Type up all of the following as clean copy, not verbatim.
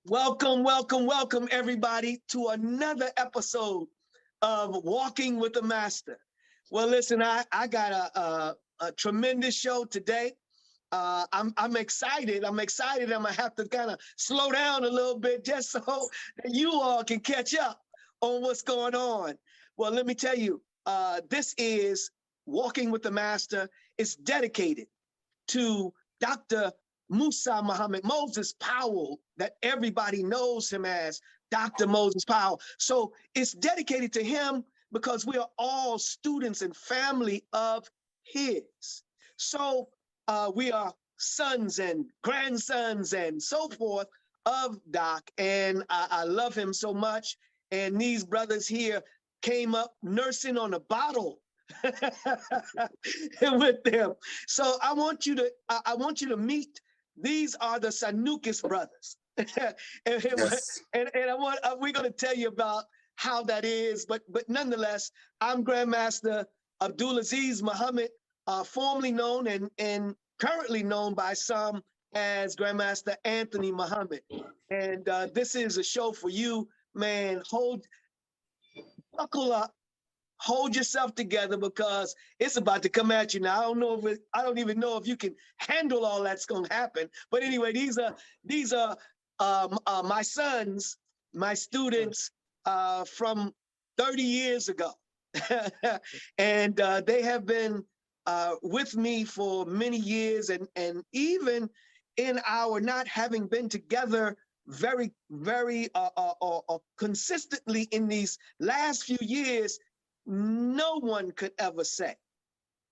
Welcome, welcome, welcome, everybody, to another episode of Walking with the Master. Well, listen, I got a tremendous show today. I'm excited. I'm excited. I'm gonna have to kind of slow down a little bit just so that you all can catch up on what's going on. Well, let me tell you, this is Walking with the Master. It's dedicated to Dr. Musa Muhammad, Moses Powell, that everybody knows him as Dr. Moses Powell. So it's dedicated to him because we are all students and family of his. So we are sons and grandsons and so forth of Doc, and I love him so much. And these brothers here came up nursing on a bottle with them. So I want you to meet. These are the Sanuces Brothers, Yes. and we're going to tell you about how that is. But nonetheless, I'm Grandmaster Abdul Azziz Muhammad, formerly known and currently known by some as Grandmaster Anthony Muhammad. And this is a show for you, man. Buckle up. Hold yourself together because it's about to come at you. Now, I don't even know if you can handle all that's going to happen. But anyway, these are my sons, my students from 30 years ago. And they have been with me for many years. And even in our not having been together very, very consistently in these last few years, no one could ever say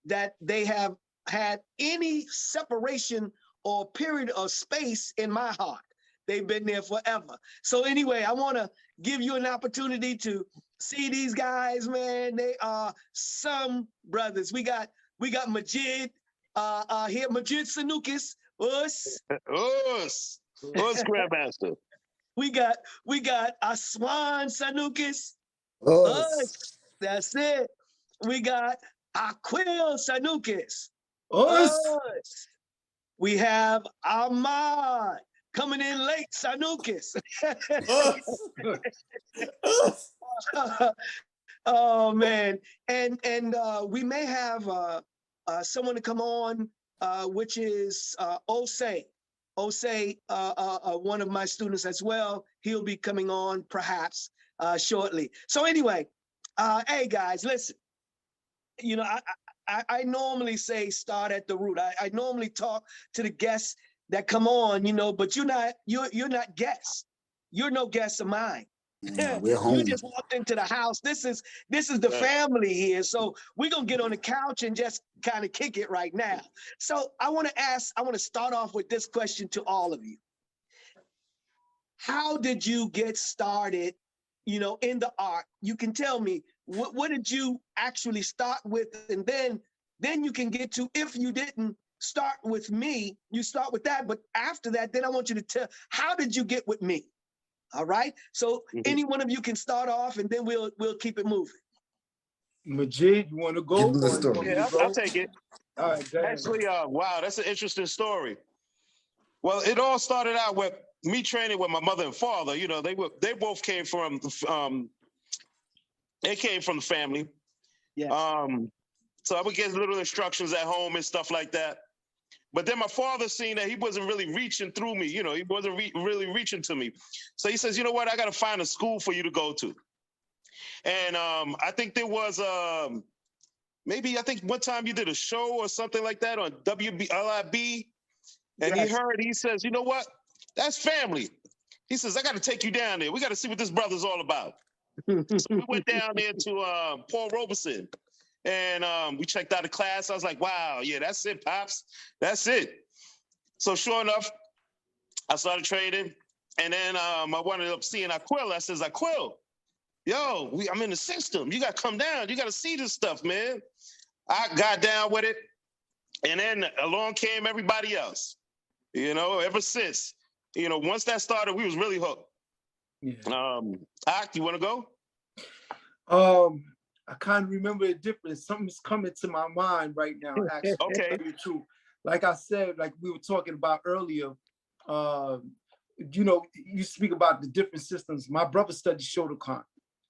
that they have had any separation or period of space in my heart. They've been there forever. So anyway, I want to give you an opportunity to see these guys, man. They are some brothers. We got Majid here, Majid Sanuces, us. Us, Grandmaster. We got Aswan Sanuces, us. Us. That's it. We got Aquil Sanuces. Us. Us. We have Ahmad coming in late, Sanuces. Us. Us. Oh man, and we may have someone to come on, which is Osei. Osei, one of my students as well. He'll be coming on perhaps shortly. So anyway. Hey guys, listen. You know, I normally say start at the root. I normally talk to the guests that come on, but you're not guests. You're no guests of mine. No, we're home. You just walked into the house. This is the family here. So we're gonna get on the couch and just kind of kick it right now. So I want to start off with this question to all of you. How did you get started, in the art? You can tell me what did you actually start with, and then you can get to, if you didn't start with me, you start with that. But after that, then I want you to tell, how did you get with me? All right. So any one of you can start off, and then we'll keep it moving. Majid, you want to go? Give them the story. Yeah, I'll take it. All right, go ahead. Actually, wow, that's an interesting story. Well, it all started out with me training with my mother and father. They both came from the family. Yeah. So I would get little instructions at home and stuff like that. But then my father seen that he wasn't really reaching through me. He wasn't really reaching to me. So he says, you know what? I got to find a school for you to go to. And I think there was maybe one time you did a show or something like that on WLIB. And Yes. he says, you know what? That's family. He says, I got to take you down there. We got to see what this brother's all about. So we went down there to Paul Robeson, and we checked out the class. I was like, wow, yeah, that's it, Pops. That's it. So sure enough, I started training, and then I wound up seeing Aquil. I says, Aquil, yo, I'm in the system. You got to come down. You got to see this stuff, man. I got down with it, and then along came everybody else. Ever since, once that started, we was really hooked. Yeah. Ak, you want to go? I kind of remember it different. Something's coming to my mind right now, actually. Okay. To tell you the truth. Like I said, like we were talking about earlier, you know, you speak about the different systems. My brother studied Shotokan.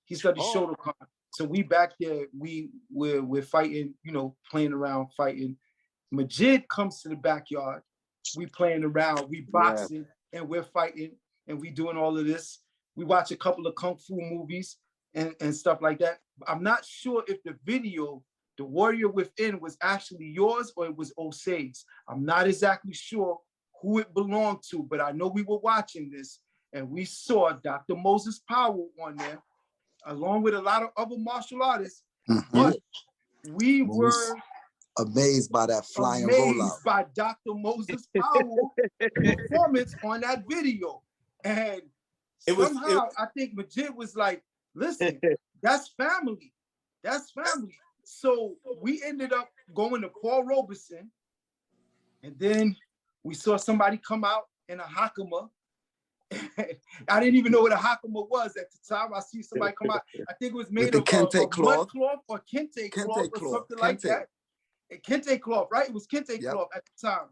He studied Shotokan. So we back there, we're fighting, you know, playing around, fighting. Majid comes to the backyard. We playing around, we boxing, and we're fighting, and we doing all of this. We watch a couple of kung fu movies and stuff like that. I'm not sure if the video, The Warrior Within, was actually yours or it was Osei's. I'm not exactly sure who it belonged to, but I know we were watching this and we saw Dr. Moses Powell on there, along with a lot of other martial artists. But we were amazed by that flying amazed rollout. by Dr. Moses Powell performance on that video. And somehow I think Majid was like, listen, that's family. That's family. So we ended up going to Paul Robeson, and then we saw somebody come out in a hakama. I didn't even know what a hakama was at the time. I see somebody come out. I think it was made of kente cloth. mud cloth or kente cloth or something like that. Kente cloth, right? It was kente cloth at the time.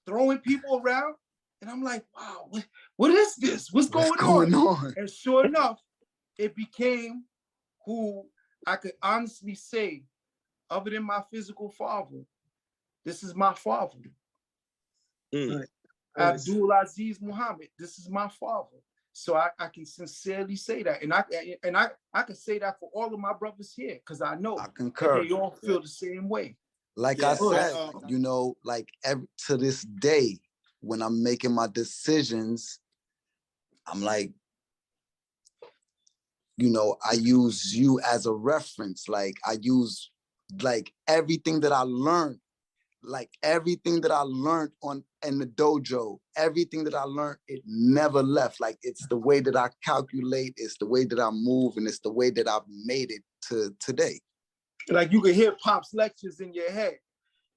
Throwing people around. And I'm like, wow, what is this? What's going on? And sure enough, it became who I could honestly say, other than my physical father, this is my father. Abdul Azziz Muhammad, this is my father. So I can sincerely say that. And I can say that for all of my brothers here, because I know I concur. They all feel the same way. Like I said, you know, like to this day, when I'm making my decisions, I'm like, you know, I use you as a reference. Like I use like everything that I learned, in the dojo, everything that I learned, it never left. Like it's the way that I calculate, it's the way that I move, and it's the way that I've made it to today. Like you could hear Pop's lectures in your head.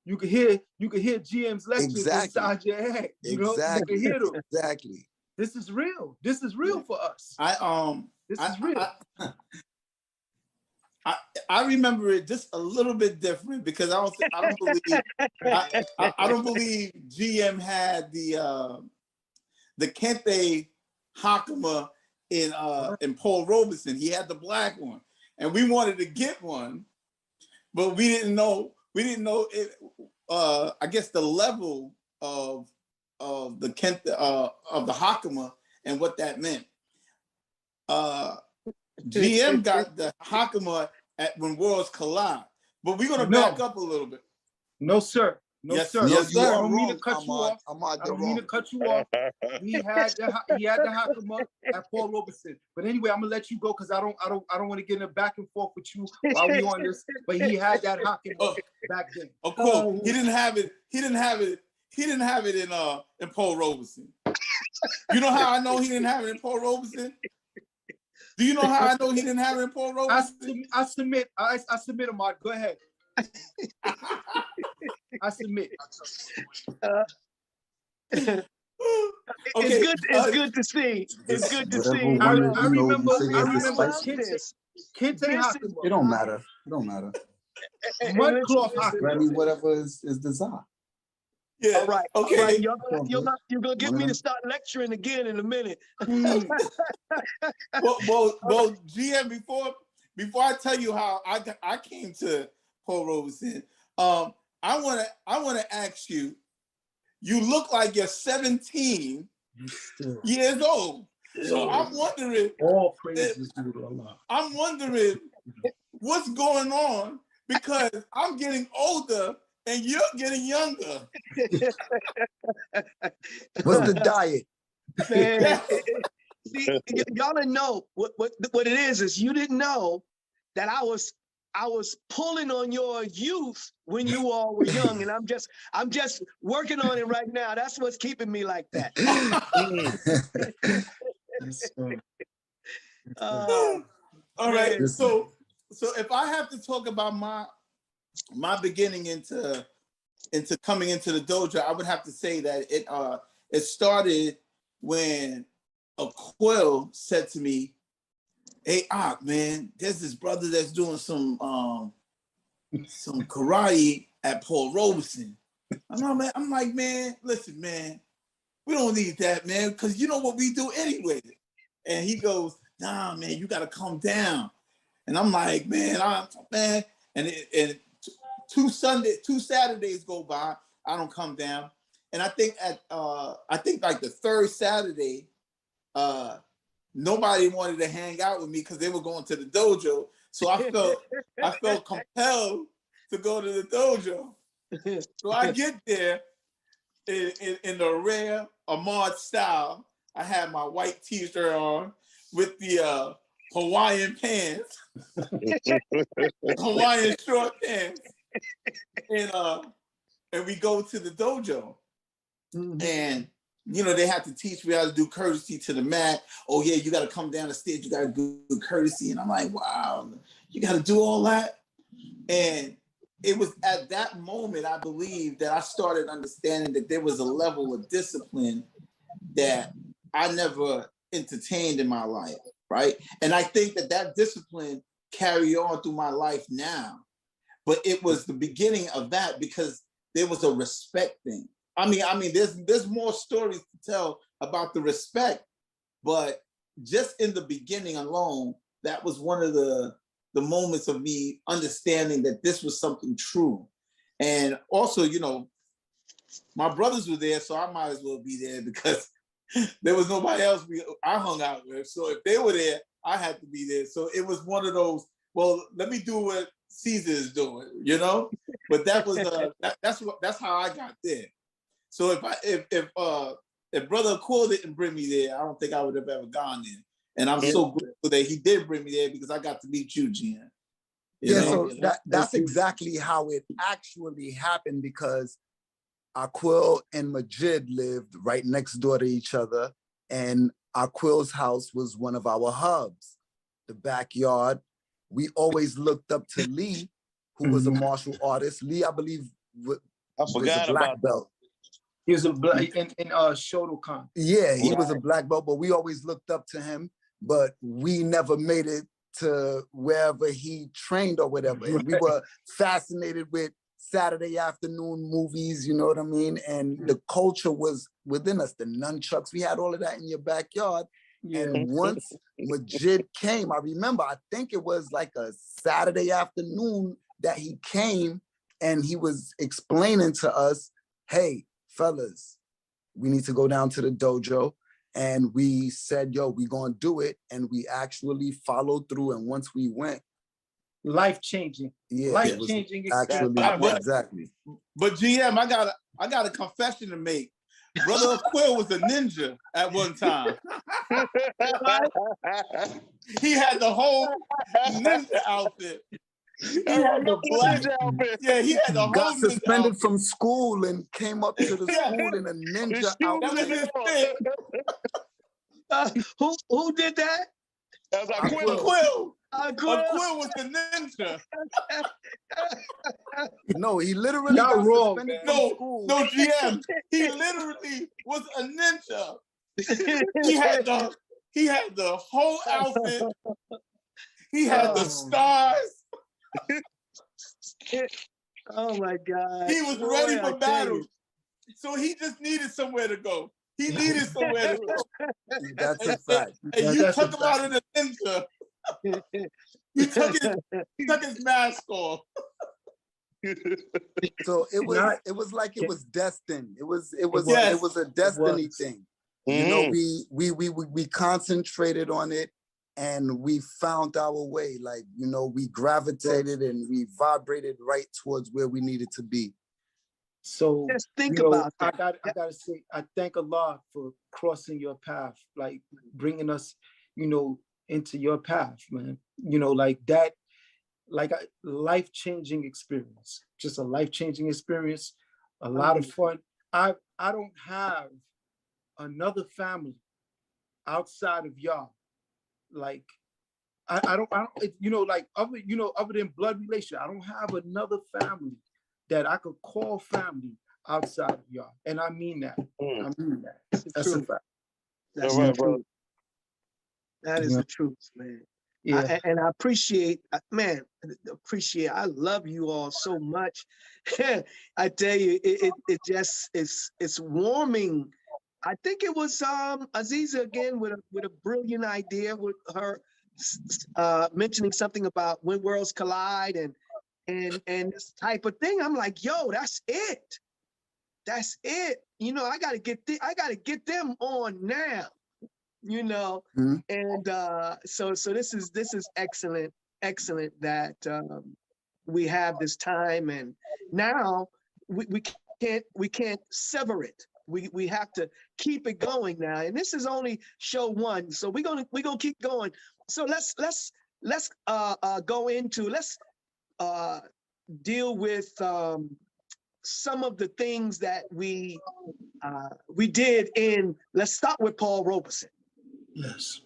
You could hear GM's lectures inside your head. You know, you can hear them. Exactly. This is real. This is real for us. This is real. I remember it just a little bit different because I don't believe GM had the Kente Hakama in Paul Robeson. He had the black one, and we wanted to get one, but we didn't know it. I guess the level of the Kente of the Hakama and what that meant. GM got the Hakama when worlds collide, but we're gonna back up a little bit. No, sir. No, yes, sir. Yes, sir. I don't mean to cut you off. I don't mean to cut you off. He had the Hakama at Paul Robeson. But anyway, I'm gonna let you go because I don't want to get in a back and forth with you while we on this. But he had that Hakama back then. Oh, cool. He didn't have it in Paul Robeson. You know how I know he didn't have it in Paul Robeson? Do you know how I know he didn't have it in Paul Robeson? I submit, Ahmad. Go ahead. I submit. Okay. It's good to see. It's good to see. I remember Kente Hakama. It don't matter. Mud cloth Hakama. Grab me whatever is desired. Yeah. All right. Okay. All right. You're gonna get me to start lecturing again in a minute. well, GM, before I tell you how I came to Paul Robeson, I wanna ask you. You look like you're 17 years old. So I'm wondering. All praises to Allah. I'm wondering what's going on because I'm getting older. And you're getting younger. What's the diet? Man, see, y'all didn't know what it is you didn't know that I was pulling on your youth when you all were young, and I'm just working on it right now. That's what's keeping me like that. All right. So if I have to talk about my beginning into coming into the dojo, I would have to say that it started when a Quill said to me, "Hey, man, there's this brother that's doing some karate at Paul Robeson." I'm like, man, listen, man, we don't need that, man, because you know what we do anyway. And he goes, nah, man, you got to come down. And I'm like, man, and two Saturdays go by, I don't come down. And I think like the third Saturday, nobody wanted to hang out with me because they were going to the dojo. So I felt compelled to go to the dojo. So I get there in the rare Ahmad style. I had my white t-shirt on with the Hawaiian pants, Hawaiian short pants, and we go to the dojo. And you know, they have to teach me how to do courtesy to the mat. Oh yeah, you got to come down the stage, you got to do courtesy. And I'm like, wow, you got to do all that. And it was at that moment, I believe, that I started understanding that there was a level of discipline that I never entertained in my life, right? And I think that discipline carried on through my life now. But it was the beginning of that because there was a respect thing. I mean, there's more stories to tell about the respect, but just in the beginning alone, that was one of the moments of me understanding that this was something true. And also, you know, my brothers were there, so I might as well be there because there was nobody else I hung out with. So if they were there, I had to be there. So it was one of those, well, let me do what Caesar is doing, you know? But that was that's how I got there. So if Brother Quill didn't bring me there, I don't think I would have ever gone there. And I'm so grateful that he did bring me there because I got to meet you, Gian. Yeah, so that's exactly how it actually happened because Aquil and Majid lived right next door to each other, and Aquil's house was one of our hubs, the backyard. We always looked up to Lee, who was a martial artist. Lee, I believe, was a black belt. He was a black in Shotokan. Yeah, he was a black belt, but we always looked up to him. But we never made it to wherever he trained or whatever. And we were fascinated with Saturday afternoon movies, you know what I mean? And the culture was within us, the nunchucks, we had all of that in your backyard. Yeah. And once Majid came, I remember, I think it was like a Saturday afternoon that he came and he was explaining to us, hey, fellas, we need to go down to the dojo. And we said, yo, we gonna do it. And we actually followed through. And once we went, life-changing. Yeah, life-changing actually, exactly. But GM, I got a confession to make. Brother Aquil was a ninja at one time. He had the whole ninja outfit. He had the black outfit. Yeah, he had the whole got suspended from school and came up to the school in a ninja outfit. Who did that? That was Aquil. Aquil was the ninja. No, he literally got wrong, suspended from school. No, GM. He literally was a ninja. He had the whole outfit. He had the stars. Oh my God. He was ready for battle. So he just needed somewhere to go. He needed somewhere to go. That's a fact. And you took him out of the ninja. He took his mask off. So it was like it was destined. It was a destiny thing. You know, we concentrated on it and we found our way. Like, you know, we gravitated and we vibrated right towards where we needed to be. So just think about that. I gotta say, I thank Allah for crossing your path, like bringing us, you know, into your path, man. You know, like that, like a life-changing experience, just a life-changing experience, a lot of fun. I don't have another family outside of y'all. Like, I don't, you know, like other than blood relation, I don't have another family that I could call family outside of y'all. And I mean that. I mean that. That's a fact. That's the truth. That is the truth, man. Yeah. And I appreciate, man, I love you all so much. I tell you, it just, it's warming. I think it was Aziza again with a brilliant idea with her mentioning something about when worlds collide and this type of thing. I'm like, yo, that's it. That's it. You know, I gotta get them on now. You know, and so this is excellent that we have this time, and now we can't sever it. We have to keep it going now, and this is only show one, so we're gonna keep going. So let's go into deal with some of the things that we did in. Let's start with Paul Robeson. Yes.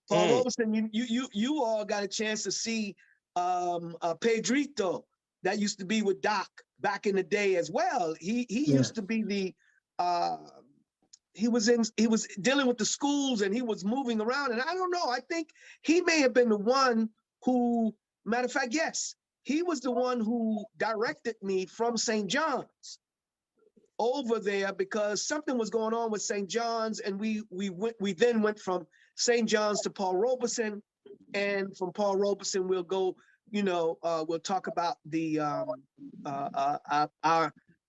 Paul Robeson, you all got a chance to see Pedrito that used to be with Doc back in the day as well. He used to be the he was dealing with the schools and he was moving around, and I don't know, I think he may have been the one who, matter of fact, yes, he was the one who directed me from St. John's over there because something was going on with St. John's, and we then went from St. John's to Paul Robeson, and from Paul Robeson we'll go, we'll talk about the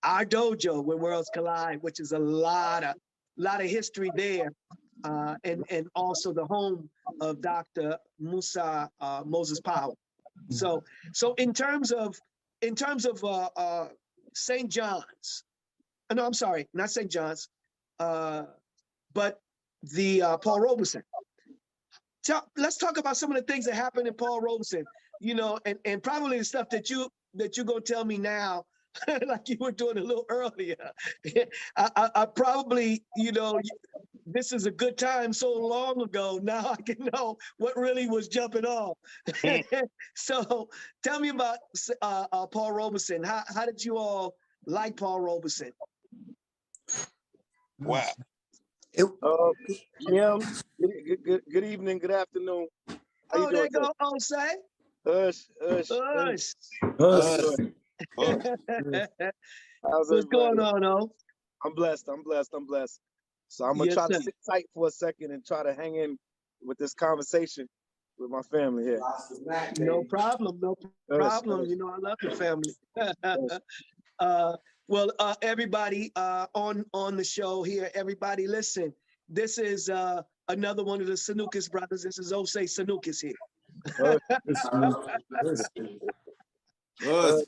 our dojo when worlds collide, which is a lot of history there, and also the home of Dr. Musa Moses Powell. So in terms of St. John's. No, I'm sorry, not St. John's, but the Paul Robeson. Let's talk about some of the things that happened in Paul Robeson, and probably the stuff that you're gonna tell me now, like you were doing a little earlier. I probably, this is a good time so long ago. Now I can know what really was jumping off. So tell me about Paul Robeson. How did you all like Paul Robeson? Wow. Jim, good evening, good afternoon. How you There doing? go Osei. Hush. How's What's going everybody? on, I'm blessed. So I'm gonna Yes, try to sir. sit tight for a second and try to hang in with this conversation with my family here. No problem. I love the family. Well, everybody on the show here, everybody listen. This is another one of the Sanuces brothers. This is Osei Sanuces here.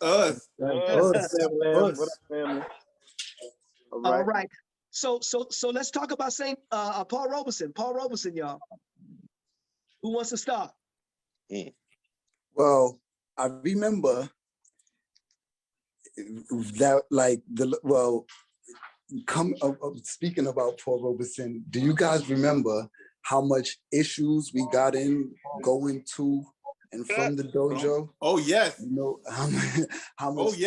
Us. What up, family? All right. So let's talk about Paul Robeson. Paul Robeson, y'all. Who wants to start? Well, I remember that, speaking about Paul Robeson, do you guys remember how much issues we got in going to and from the dojo? Oh yes. How much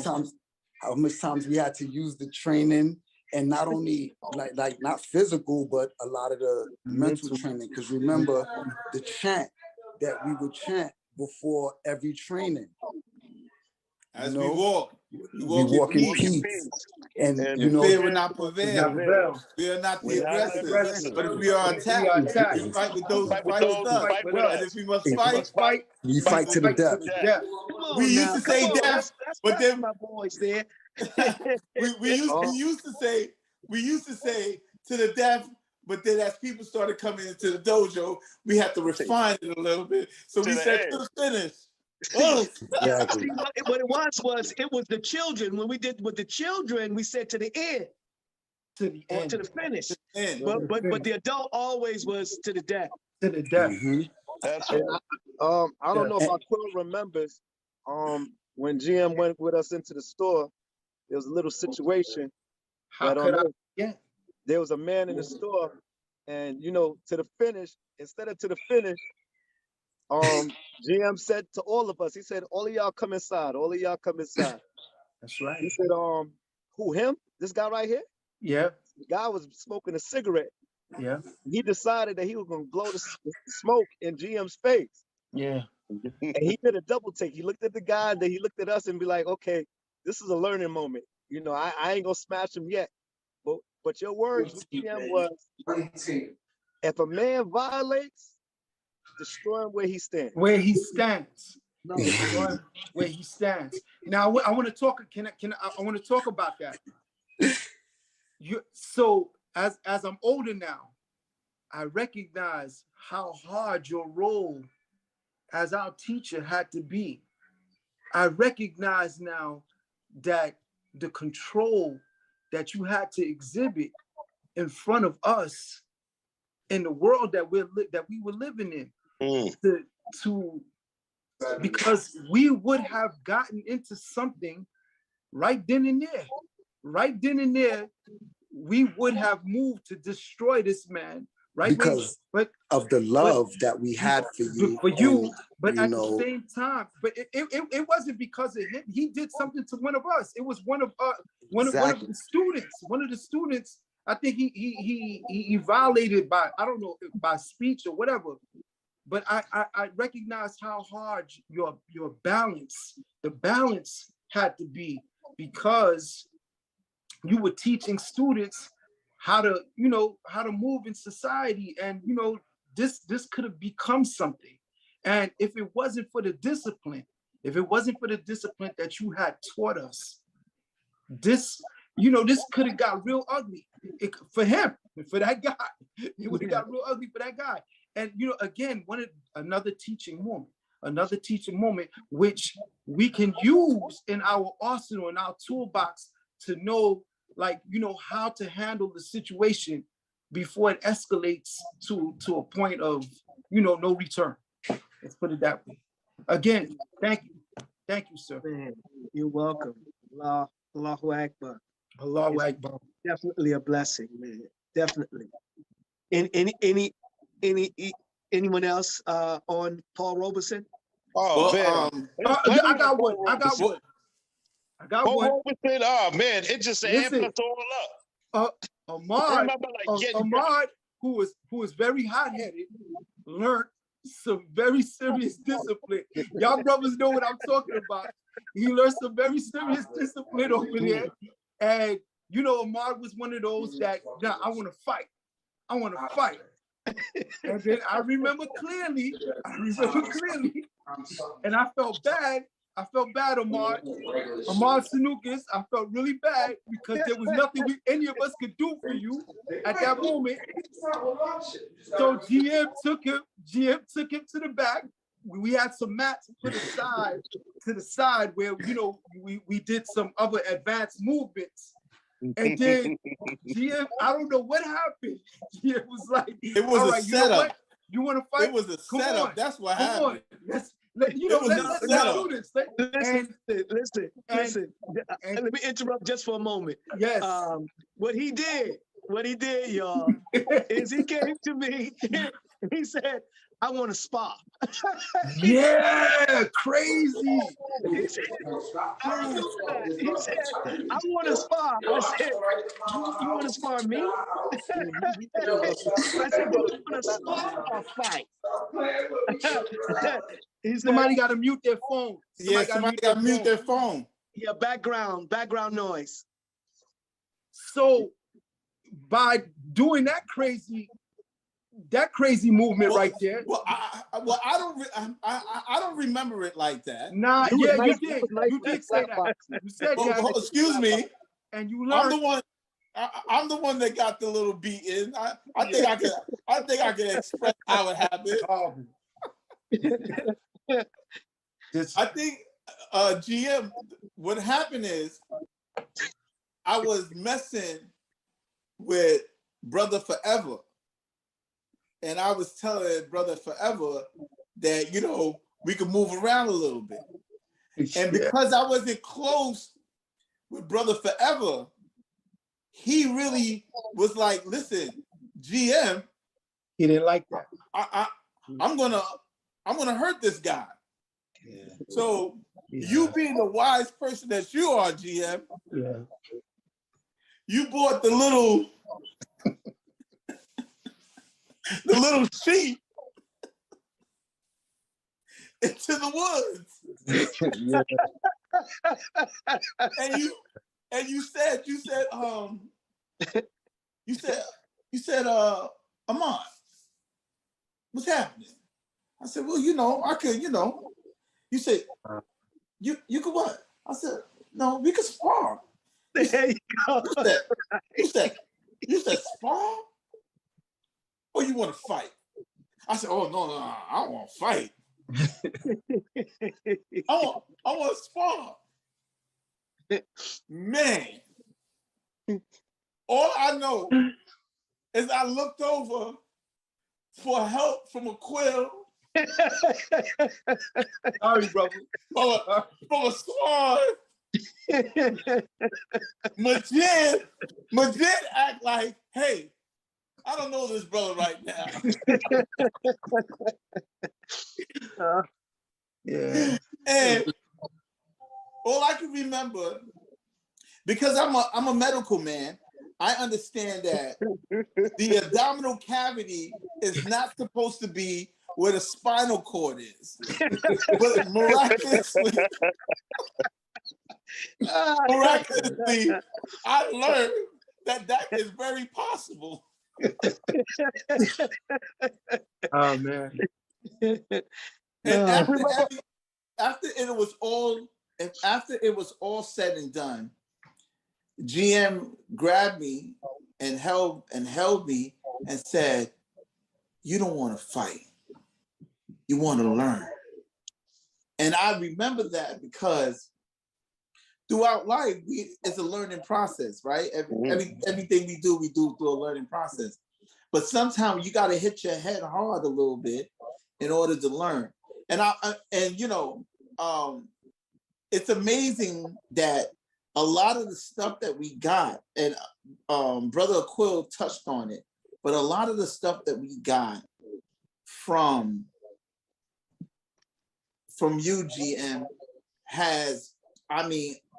times, how much times we had to use the training, and not only not physical, but a lot of the mental training. Because remember the chant that we would chant before every training. As we walk in peace. And fear will not prevail. We are not the aggressors, but if we are attacked, we fight with those who fight with us. And if we must fight, we fight to the death. We used to say death, but then my boys there. we used to say to the death, but then as people started coming into the dojo, we had to refine it a little bit. So we said to the finish. Exactly. See, what it was the children. When we did with the children, we said to the end. To the finish. But the adult always was to the death. To the death. That's right. I don't know if Quill remembers when GM went with us into the store, there was a little situation. There was a man in the store, and to the finish, instead of to the finish, GM said to all of us, he said, all of y'all come inside. That's right. He said, who, him? This guy right here? Yeah. The guy was smoking a cigarette. Yeah. He decided that he was going to blow the smoke in GM's face. Yeah. And he did a double take. He looked at the guy, then he looked at us and be like, okay, this is a learning moment. You know, I ain't gonna smash him yet. But your words with GM was, if a man violates, destroy him where he stands. Where he stands. No. Where he stands. Now I want to talk. I want to talk about that. So as I'm older now, I recognize how hard your role as our teacher had to be. I recognize now that the control that you had to exhibit in front of us in the world that we were living in, because we would have gotten into something right then and there. Right then and there, we would have moved to destroy this man. Right, because of the love that we had for you. But at the same time, but it wasn't because of him. He did something to one of us. It was one of the students. One of the students. I think he violated by, I don't know, by speech or whatever. But I recognize how hard your balance, the balance had to be, because you were teaching students how to move in society, and this could have become something. And if it wasn't for the discipline, that you had taught us, this could have got real ugly for him, for that guy. It would have got real ugly for that guy. And again, another teaching moment, which we can use in our arsenal, in our toolbox, to know, how to handle the situation before it escalates to a point of, no return. Let's put it that way. Again, thank you, sir. Man, you're welcome. Allahu Akbar. Allahu Akbar. Definitely a blessing, man. Definitely. Anyone else on Paul Robeson? Oh, man. I got one. Paul Robeson, oh man, it just amped us all up. Ahmad, who was very hot-headed, learned some very serious discipline. Y'all brothers know what I'm talking about. He learned some very serious discipline over there. And Ahmad was one of those that, I want to fight. And then I remember clearly, and I felt bad, Ahmad Sanuces. I felt really bad, because there was nothing any of us could do for you at that moment. So GM took him to the back. We had some mats put aside to the side where we did some other advanced movements. And then GM, I don't know what happened. GM was like, it was a setup. You want to fight? It was a setup. That's what happened. Listen. Let me interrupt just for a moment. Yes. What he did, y'all, is he came to me. He said, "I want to spar." Yeah, crazy. He said, "I want to spar." I said, "You want to spar me?" I said, "Do you want to spar or fight?" He said, Somebody got to mute their phone. Somebody got to mute their phone. Yeah, background noise. So by doing that crazy movement right there. Well, I don't remember it like that. Nah, you did. You did say that. You said that. Excuse me. And you learned. I'm the one that got the little beat in. I think I can express how it happened. I think GM, what happened is I was messing with Brother Forever. And I was telling Brother Forever that, we could move around a little bit. And because I wasn't close with Brother Forever, he really was like, listen, GM. He didn't like that. I'm gonna hurt this guy. Yeah. So you being the wise person that you are, GM, you bought the little sheep into the woods. And you said, Ahmad, what's happening? I said, well, I could, You said, you could what? I said, no, we could spar. There you go. You said spar? Or you want to fight? I said, oh, no, I don't want to fight. I want to spar. Man, all I know is I looked over for help from a quill. Sorry, brother. From a squad. Majid act like, hey, I don't know this brother right now. Yeah. And all I can remember, because I'm a medical man, I understand that the abdominal cavity is not supposed to be where the spinal cord is. But miraculously, I learned that is very possible. Oh man. And after it was all said and done, GM grabbed me and held me and said, "You don't want to fight. You want to learn." And I remember that because throughout life, it's a learning process, right? Everything we do through a learning process. But sometimes you got to hit your head hard a little bit in order to learn. And it's amazing that a lot of the stuff that we got, and Brother Quill touched on it, but a lot of the stuff that we got from you, GM, has,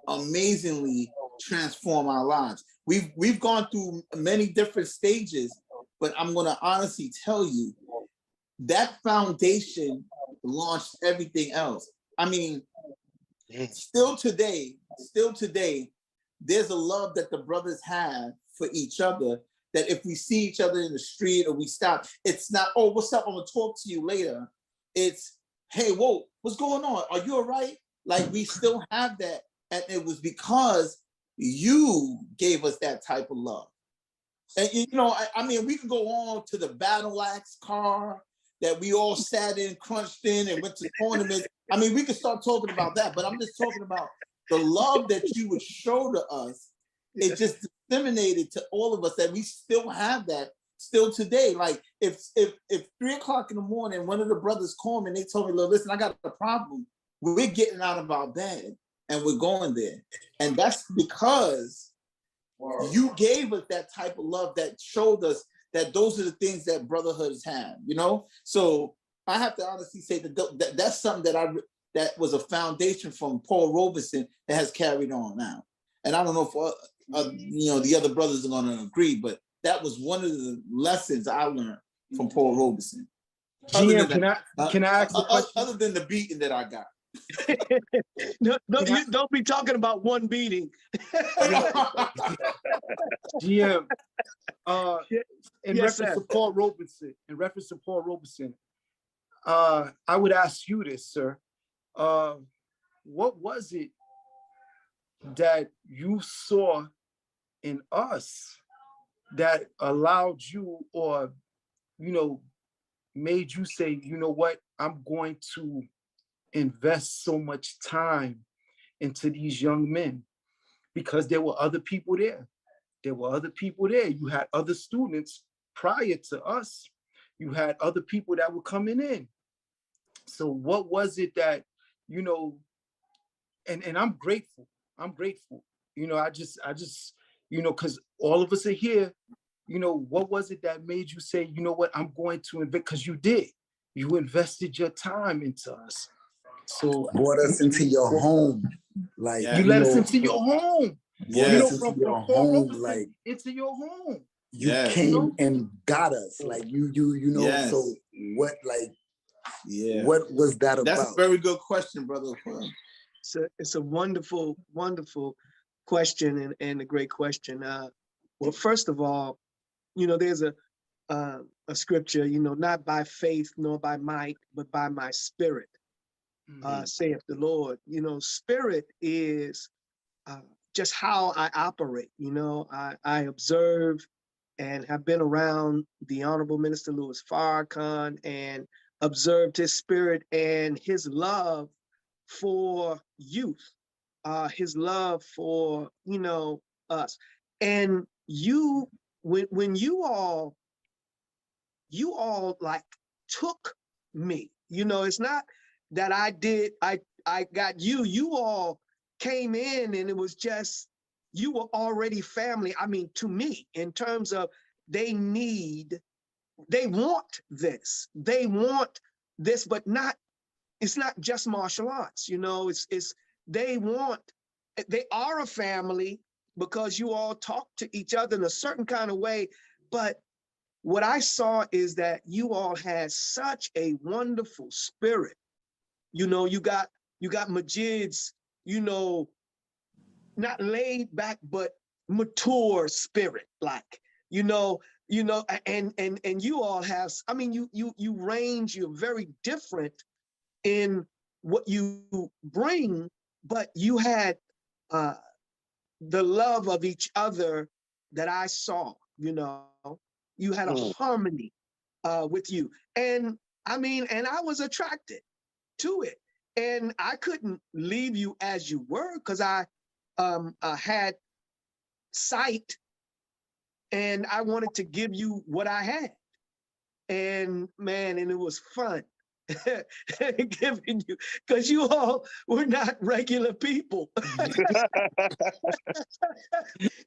amazingly transformed our lives. We've gone through many different stages, but I'm gonna honestly tell you, that foundation launched everything else. Still today, there's a love that the brothers have for each other, that if we see each other in the street or we stop, it's not, oh, what's up? I'm gonna talk to you later. It's, hey, whoa, what's going on? Are you all right? Like, we still have that. And it was because you gave us that type of love. And, we could go on to the Battle Axe car that we all sat in, crunched in, and went to tournaments. We could start talking about that, but I'm just talking about the love that you would show to us. It just disseminated to all of us that we still have that still today. Like, if 3 o'clock in the morning, one of the brothers called me and they told me, look, listen, I got a problem. We're getting out of our bed and we're going there. And that's because you gave us that type of love that showed us that those are the things that brotherhoods have, So I have to honestly say that that's something that was a foundation from Paul Robeson that has carried on now. And I don't know if the other brothers are going to agree, but that was one of the lessons I learned from Paul Robeson. GM, can I ask a question? Other than the beating that I got. No, you don't be talking about one beating. GM, in Yes, reference sir. to Paul Robeson, I would ask you this, sir. What was it that you saw in us that allowed you, or made you say, you know what, I'm going to invest so much time into these young men? Because there were other people there. You had other students prior to us. You had other people that were coming in. So what was it that, and I'm grateful. I just, because all of us are here, what was it that made you say, you know what, I'm going to invest? Because you did. You invested your time into us. So brought us into your home. Like, you let us into your home. From your home, like into your home. You came and got us. Like so what, like, what was that about? That's a very good question, brother. It's a wonderful, wonderful question and a great question. Well, first of all, there's a scripture, not by faith nor by might, but by my spirit, saith the Lord. Spirit is just how I operate. I observe and have been around the Honorable Minister Louis Farrakhan and observed his spirit and his love for youth, his love for, us. And when you all like took me, it's not that I got you all came in and it was just, you were already family. I mean, to me, in terms of they want this, but it's not just martial arts, they are a family because you all talk to each other in a certain kind of way. But what I saw is that you all had such a wonderful spirit. You got Majid's, not laid back, but mature spirit, like, and you all have, I mean, you range, you're very different in what you bring, but you had the love of each other that I saw, you had a harmony with you. And I mean, and I was attracted to it. And I couldn't leave you as you were because I had sight and I wanted to give you what I had. And man, and it was fun giving you, because you all were not regular people.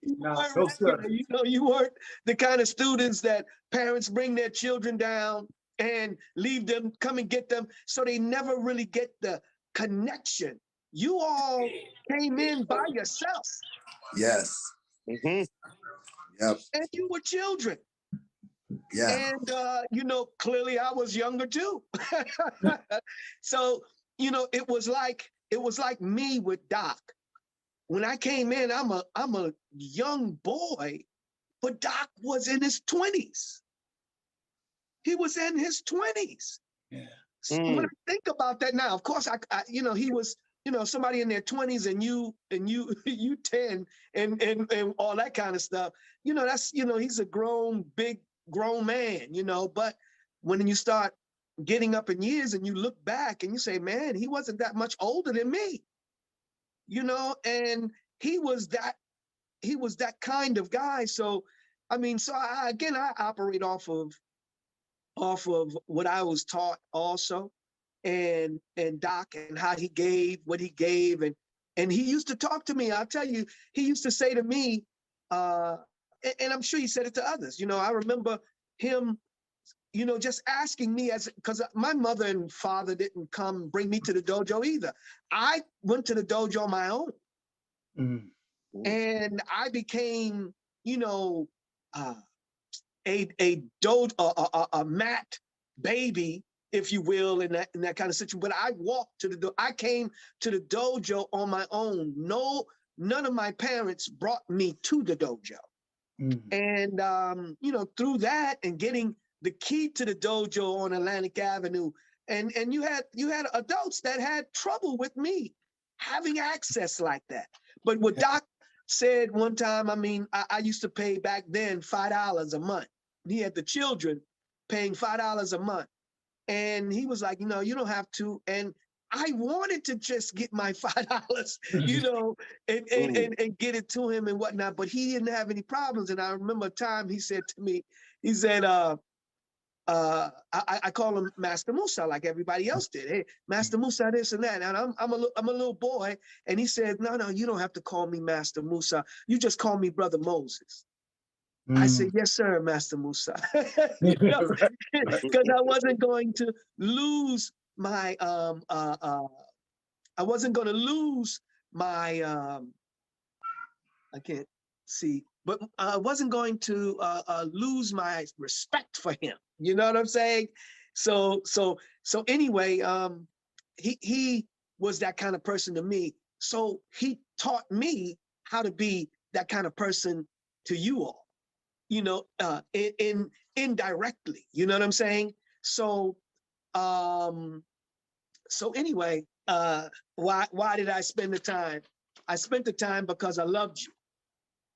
You weren't regular. You weren't the kind of students that parents bring their children down and leave them, come and get them, so they never really get the connection. You all came in by yourself. Yes. Mm-hmm. Yep. And you were children. Yeah. And clearly I was younger too. So, it was like me with Doc. When I came in, I'm a young boy, but Doc was in his 20s. He was in his 20s. Yeah. So when I think about that now, of course, I he was, somebody in their 20s and you 10 and all that kind of stuff. That's, he's a big grown man, but when you start getting up in years and you look back and you say, man, he wasn't that much older than me, and he was that kind of guy. So, I mean, so I operate off of what I was taught also, and Doc and how he gave what he gave, and he used to talk to me. I'll tell you, he used to say to me, and I'm sure he said it to others. I remember him, just asking me, because my mother and father didn't come bring me to the dojo either. I went to the dojo on my own, and I became, a mat baby, if you will, in that kind of situation. But I came to the dojo on my own. None of my parents brought me to the dojo. And through that and getting the key to the dojo on Atlantic Avenue, and you had adults that had trouble with me having access like that. But what Doc said one time, I mean, I used to pay back then $5 a month. He had the children paying $5 a month. And he was like, you don't have to. And I wanted to just get my $5, and get it to him and whatnot, but he didn't have any problems. And I remember a time he said to me, he said, I call him Master Musa like everybody else did. Hey, Master Musa, this and that. And I'm a little boy. And he said, no, you don't have to call me Master Musa. You just call me Brother Moses. I said, yes, sir, Master Musa. Because I wasn't going to lose my I can't see, but I wasn't going to lose my respect for him. You know what I'm saying? So anyway, he was that kind of person to me. So he taught me how to be that kind of person to you all, you know, indirectly, you know what I'm saying? So, so anyway, why did I spend the time? I spent the time because I loved you,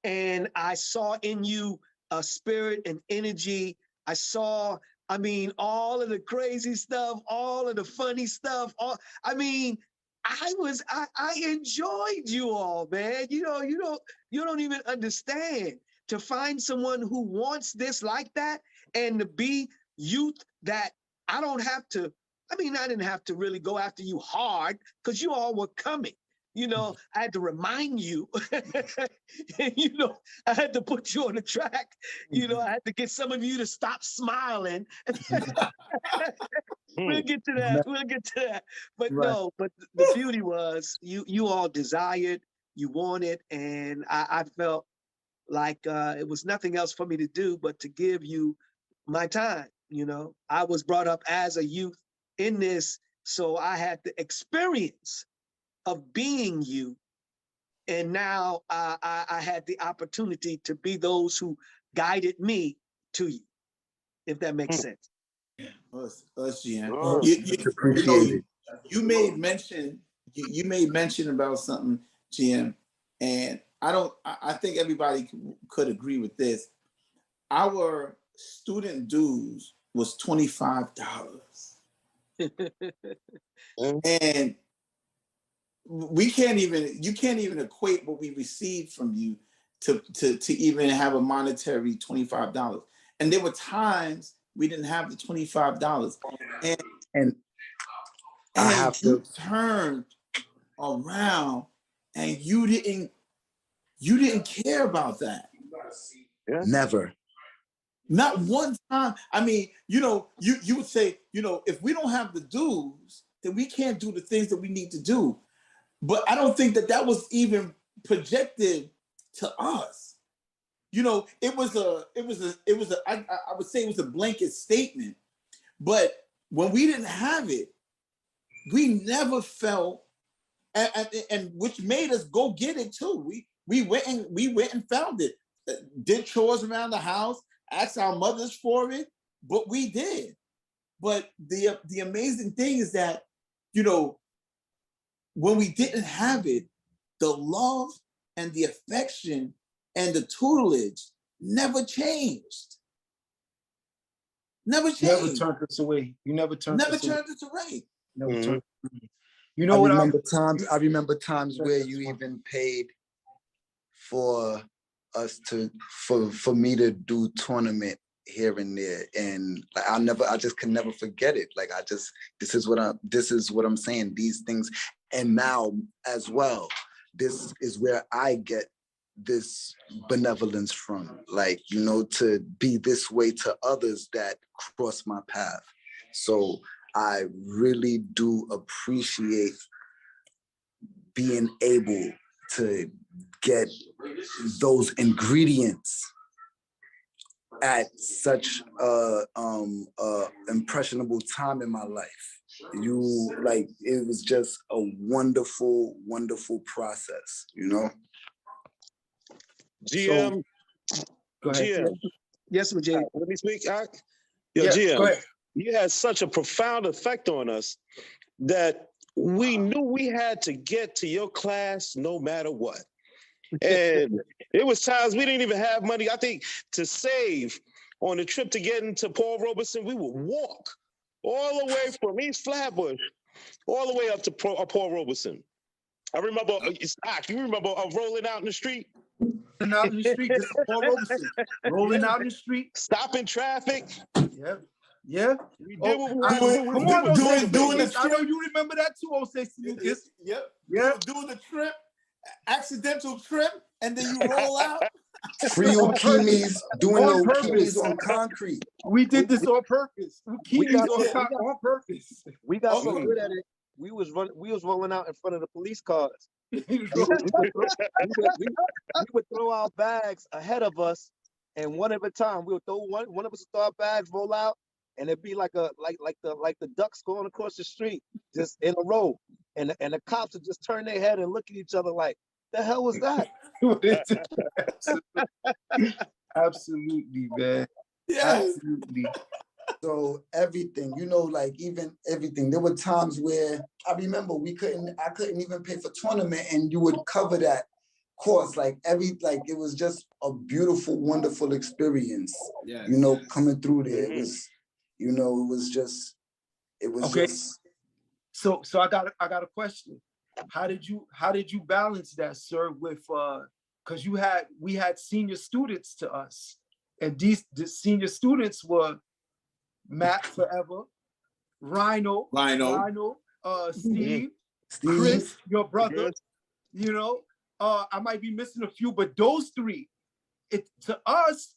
and I saw in you a spirit and energy. I saw, I mean, all of the crazy stuff, all of the funny stuff. I mean, I enjoyed you all, man. You don't even understand. To find someone who wants this like that, and to be youth that I don't have to, I mean, I didn't have to really go after you hard because you all were coming. You know, I had to remind you, and, you know, I had to put you on the track. You know, I had to get some of you to stop smiling. We'll get to that. We'll get to that. But Right. no, but the beauty was you all desired, you wanted, and I felt like it was nothing else for me to do but to give you my time. You know, I was brought up as a youth in this, so I had the experience of being you, and now I had the opportunity to be those who guided me to you, if that makes sense. Us, GM. Oh. You made mention. You made mention about something, GM, and I think everybody could agree with this. Our student dues was $25, and you can't even equate what we received from you to even have a monetary $25. And there were times we didn't have the $25, And I have you to turned around and you didn't care about that. Yeah. never. Not one time. I mean, you would say, if we don't have the dues, then we can't do the things that we need to do. But I don't think that was even projected to us. I would say it was a blanket statement. But when we didn't have it, we never felt, and which made us go get it too. We went and found it, did chores around the house, asked our mothers for it, but we did. But the amazing thing is that, when we didn't have it, the love and the affection and the tutelage never changed. Never changed. Never turned us away. You never turned us away. Never Mhm. turned. You know what? I remember times where you even paid for us for me to do tournament here and there, and I just can never forget it. Like this is what I'm saying. These things, and now as well, this is where I get this benevolence from, like, to be this way to others that cross my path. So I really do appreciate being able to get those ingredients at such a impressionable time in my life. It was just a wonderful, wonderful process, GM, Go ahead. GM, Yes, Majid. let me speak. Yo, Yeah, GM, go ahead. you had such a profound effect on us that we knew we had to get to your class no matter what. And it was times we didn't even have money, I think, to save on the trip to get into Paul Robeson. We would walk all the way from East Flatbush all the way up to Paul Robeson. I remember, you remember rolling out in the street? Rolling out in the street, this is Paul Robeson. Rolling out in the street. Stopping traffic. Yeah. We did what we had to do. Come on, doing the I know trip. you remember that too, Osei Lucas. Yep. Yeah. Doing the trip, accidental trip, and then you roll out. Free Ukimis, doing On the purpose. Ukimis on concrete. We did this on purpose. We got on purpose. We got so Okay. good at it. We was rolling out in front of the police cars. We would throw our bags ahead of us, and one at a time. We would throw one of us would throw our bags, roll out, and it'd be like the ducks going across the street, just in a row. And the cops would just turn their head and look at each other like, The hell was that? Absolutely, man. Yes. Absolutely. So everything, you know, like even everything. There were times where I remember I couldn't even pay for tournament, and you would cover that course. Like it was just a beautiful, wonderful experience. Yes. You know, coming through there. Mhm. It was, you know, it was just Okay. So I got a question. How did you balance that, sir, with because we had senior students to us, and the senior students were Matt Forever, Rhino, Steve, Chris, your brother. Yes. You know, I might be missing a few, but those three, to us,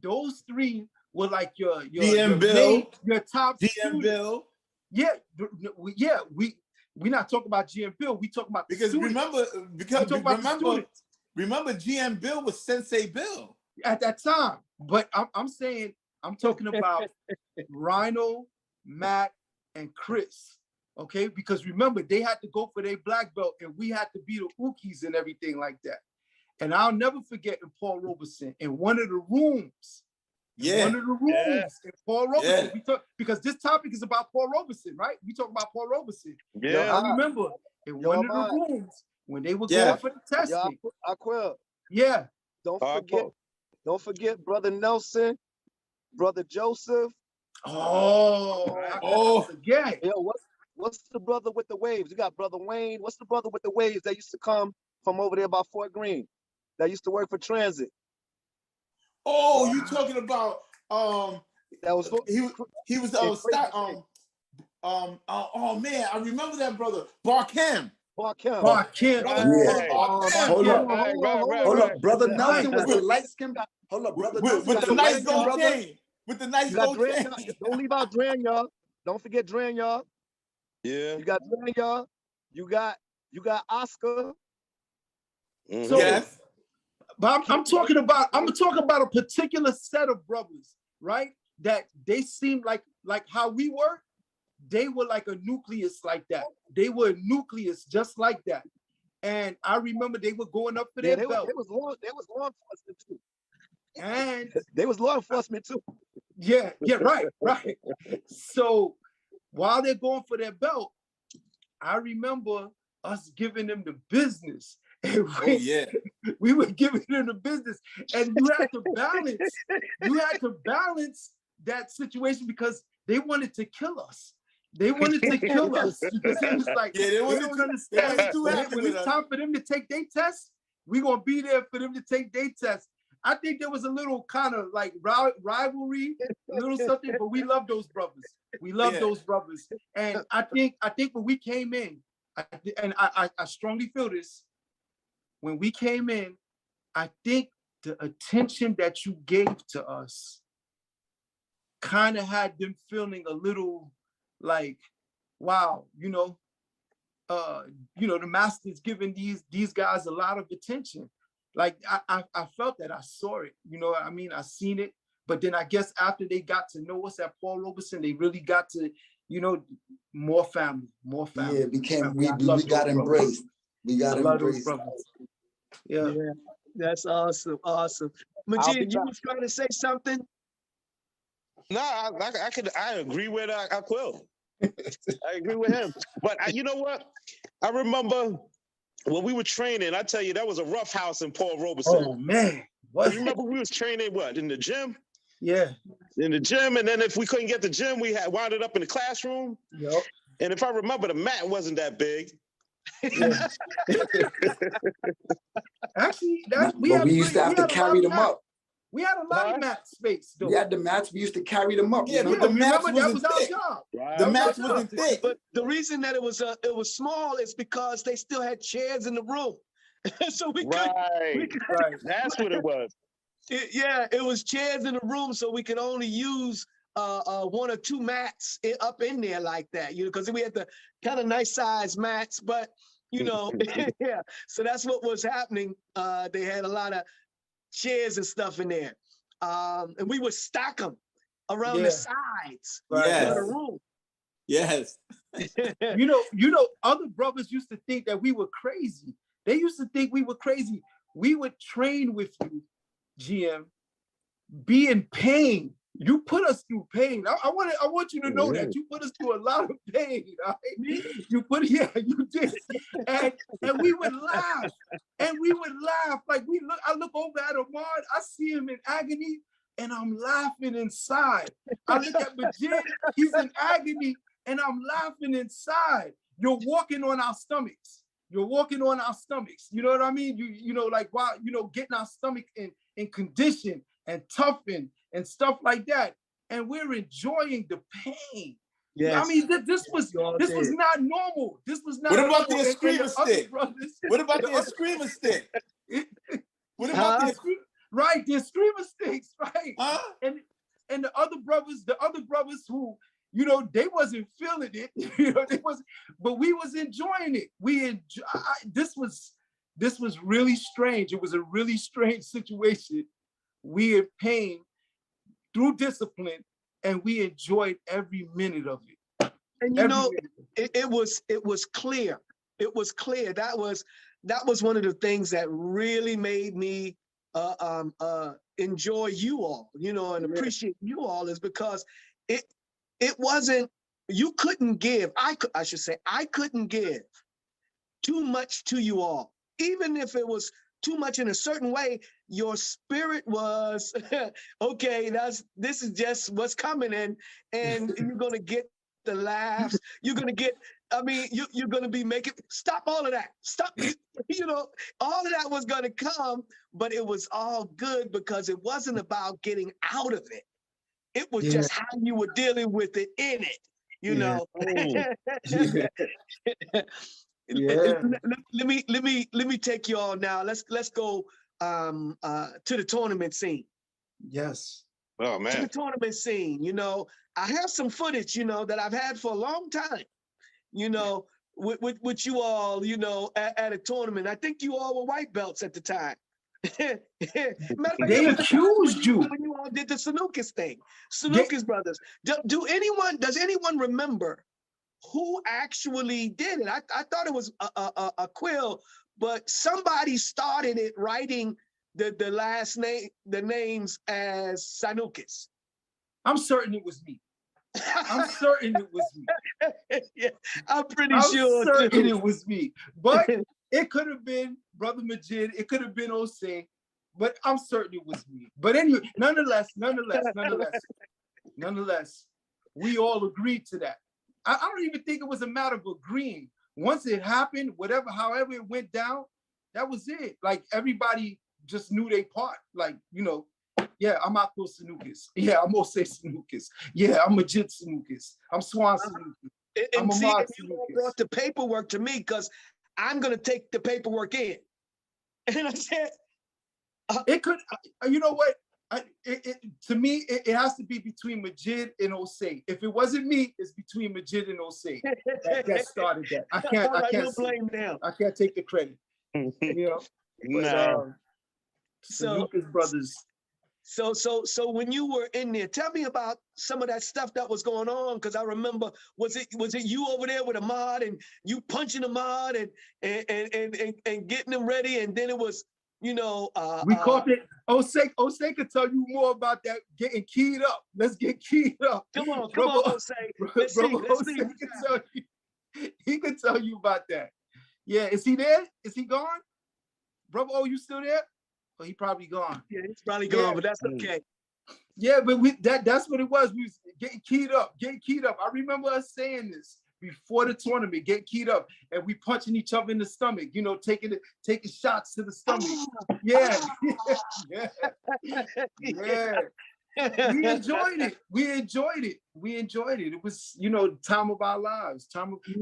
those three were like your DM Bill, your top DM students. Bill. Yeah, we not talking about GM Bill. We talking about Because remember GM Bill was Sensei Bill at that time. But I'm saying I'm talking about Rhino, Matt, and Chris. Okay, because remember they had to go for their black belt, and we had to be the Ookies and everything like that. And I'll never forget in Paul Robeson in one of the rooms. In Paul Robeson. We talk, because this topic is about Paul Robeson, right? We talk about Paul Robeson. Yeah. I remember in one of the rooms when they were going for the testing. Aquil. Yeah. Don't forget Brother Nelson, Brother Joseph. Oh, forget. Yo, what's the brother with the waves? You got Brother Wayne. What's the brother with the waves that used to come from over there by Fort Greene? That used to work for Transit. Oh, you talking about that was he was oh man, I remember that brother. Barkham. Hold up, Brother Nelson was the light skin. Hold up, Brother Nelson with the nice gold chain. With the nice gold chain. Don't leave out Dran, y'all. Don't forget Dran, y'all. Yeah. You got Dran, y'all. You got Oscar. Mm-hmm. So, yes. But I'm talking about a particular set of brothers, right? That they seemed like how we were. They were like a nucleus like that. They were a nucleus just like that. And I remember they were going up for their belt. They was law enforcement too. And they was law enforcement too. Yeah, right. So while they're going for their belt, I remember us giving them the business. We were giving them the business, and you had to balance that situation because they wanted to kill us. They wanted to kill us. It was like, they don't understand. When it's time for them to take their test, we're gonna be there for them to take their test. I think there was a little kind of like rivalry, a little something, but we love those brothers. We love those brothers, and I think when we came in, I strongly feel this. When we came in, I think the attention that you gave to us kind of had them feeling a little like, wow, the master's giving these guys a lot of attention. Like I felt that, I saw it, you know what I mean? I seen it, but then I guess after they got to know us at Paul Robeson, they really got to, more family. Yeah, we got embraced. We got embraced. Yeah, that's awesome. Majid, you was trying to say something? No, I agree with Aquil. I agree with him. But you know what? I remember when we were training, I tell you, that was a rough house in Paul Robeson. Oh, man. You remember we was training, in the gym? Yeah. In the gym, and then if we couldn't get the gym, we had wound it up in the classroom. Yep. And if I remember, the mat wasn't that big. Yeah. Actually, we used to have to carry them up. We had a lot of mat space, though. We had the mats. We used to carry them up. Yeah, but the mats wasn't thick. Right. The mats wasn't thick. But the reason that it was small is because they still had chairs in the room, so we could. Right. That's what it was. It was chairs in the room, so we could only use one or two mats up in there like that, because we had the kind of nice size mats, but yeah. So that's what was happening. They had a lot of chairs and stuff in there, and we would stack them around the sides of the room. Yes. Other brothers used to think that we were crazy. They used to think we were crazy. We would train with you, GM, be in pain. You put us through pain. I want you to know that you put us through a lot of pain. Right? You did. And we would laugh. And we would laugh. Like I look over at Ahmad, I see him in agony, and I'm laughing inside. I look at Majid, he's in agony, and I'm laughing inside. You're walking on our stomachs. You're walking on our stomachs. You know what I mean? You know, like while getting our stomach in condition and toughen and stuff like that, and we're enjoying the pain. Yes. I mean, this was not normal. This was not. What about the screamer stick? What about the screamer stick? What about the right? The screamer sticks, right? Huh? And the other brothers who, they wasn't feeling it. But we was enjoying it. This was really strange. It was a really strange situation. We in pain through discipline, and we enjoyed every minute of it. And it was clear. It was clear. That was one of the things that really made me enjoy you all, and appreciate you all, is because it wasn't, you couldn't give, I should say, I couldn't give too much to you all. Even if it was too much in a certain way, your spirit was, okay, this is just what's coming, and you're gonna get the laughs, you're gonna get, you're gonna be making, stop all of that, stop, all of that was gonna come, but it was all good because it wasn't about getting out of it. It was just how you were dealing with it in it, know. Let me take you all now. Let's go to the tournament scene. Yes. Oh man. To the tournament scene. I have some footage, that I've had for a long time, with you all, at a tournament. I think you all were white belts at the time. They accused you when you all did the Sanuces thing. Sanuces Brothers. Does anyone remember who actually did it? I thought it was a Quill, but somebody started it, writing the last name, the names as Sanuces. I'm certain it was me. I'm certain it was me. Yeah, I'm sure certain it was me. But it could have been Brother Majid. It could have been Osei, but I'm certain it was me. But anyway, nonetheless, we all agreed to that. I don't even think it was a matter of agreeing. Once it happened, however it went down, that was it. Like everybody just knew their part. Like, yeah, I'm Abdul Sanuces. Yeah, I'm Osei Sanuces. Yeah, I'm Majid Sanuces. I'm Swan Sanuces. I'm Ahmad Sanuces. You all brought the paperwork to me because I'm going to take the paperwork in. And I said, it could, you know what? To me, it has to be between Majid and Osei. If it wasn't me, it's between Majid and Osei. That started that. I can't blame them. I can't take the credit. But, Sanuces Brothers. So when you were in there, tell me about some of that stuff that was going on, because I remember, was it you over there with Ahmad and you punching Ahmad and getting them ready, and then it was, we caught it. Osei could tell you more about that getting keyed up. Let's get keyed up. Come on, Osei. Let's see. He could tell you about that. Yeah, is he there? Is he gone? Brother, you still there? Oh, he probably gone. Yeah, he's probably gone, but that's okay. Yeah, but that's what it was. We was getting keyed up. I remember us saying this before the tournament, get keyed up, and we punching each other in the stomach, taking shots to the stomach. Yeah. We enjoyed it. It was, time of our lives.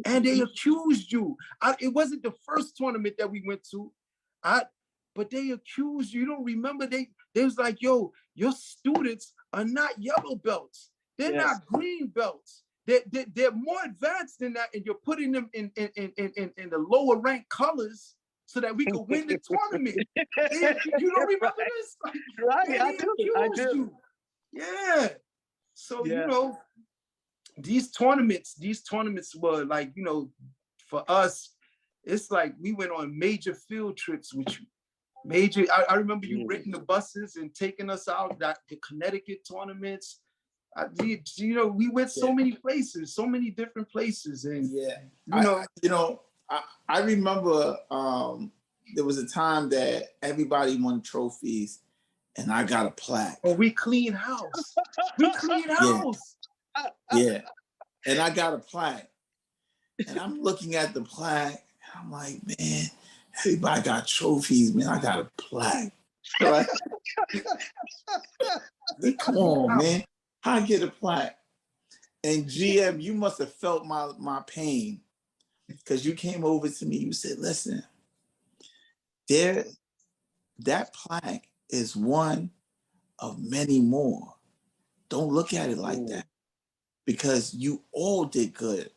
And they accused you. It wasn't the first tournament that we went to. But they accused you. You don't remember? They was like, yo, your students are not yellow belts. They're not green belts. They're more advanced than that, and you're putting them in the lower ranked colors so that we could win the tournament. You don't remember this? Right, I do. Yeah. So these tournaments were like, for us, it's like we went on major field trips with you. I remember you renting the buses and taking us out the Connecticut tournaments. You know, we went so many places, so many different places, and I remember there was a time that everybody won trophies, and I got a plaque. Oh, we clean house. We clean house. Yeah, and I got a plaque, and I'm looking at the plaque, and I'm like, man, everybody got trophies, man. I got a plaque. Right? Come on, man. How I get a plaque? And GM, you must have felt my pain, because you came over to me. You said, listen, that plaque is one of many more. Don't look at it like that, because you all did good,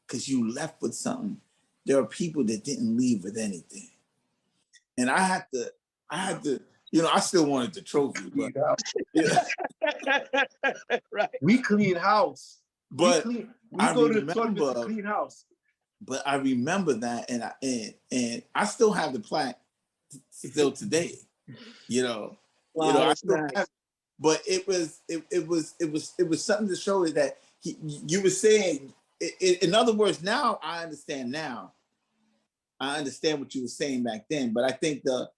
because you left with something. There are people that didn't leave with anything. And I had to, I still wanted the trophy, but right. We clean house. But we go to the tournament to clean house. But I remember that, and I still have the plaque still today. Wow, I still nice. have, but it was something to show that you were saying. In other words, now I understand. Now I understand what you were saying back then. But I think the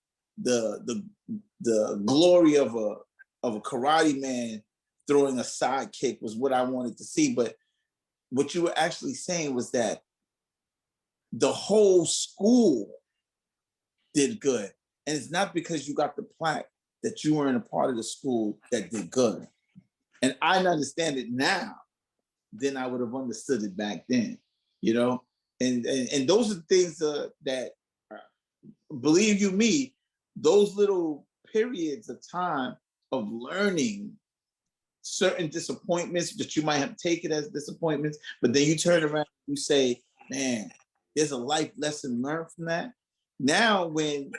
glory of a karate man throwing a side kick was what I wanted to see. But what you were actually saying was that the whole school did good. And it's not because you got the plaque that you weren't a part of the school that did good. And I understand it now than I would have understood it back then, And those are the things that, believe you me, those little periods of time of learning certain disappointments that you might have taken as disappointments, but then you turn around and you say, man, there's a life lesson learned from that. Now, when,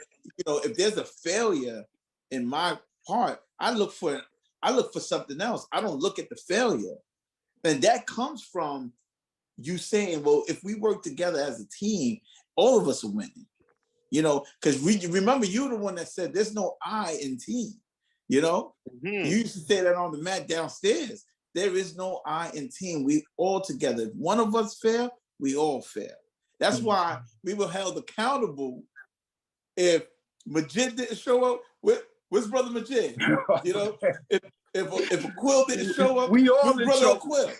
if there's a failure in my part, I look for something else. I don't look at the failure. And that comes from you saying, well, if we work together as a team, all of us are winning. Because remember, you're the one that said there's no I in team. You used to say that on the mat downstairs. There is no I in team. We all together. If one of us fail, we all fail. That's why we were held accountable. If Majid didn't show up, where's Brother Majid? If a Quill didn't show up, we all where's Brother Quill?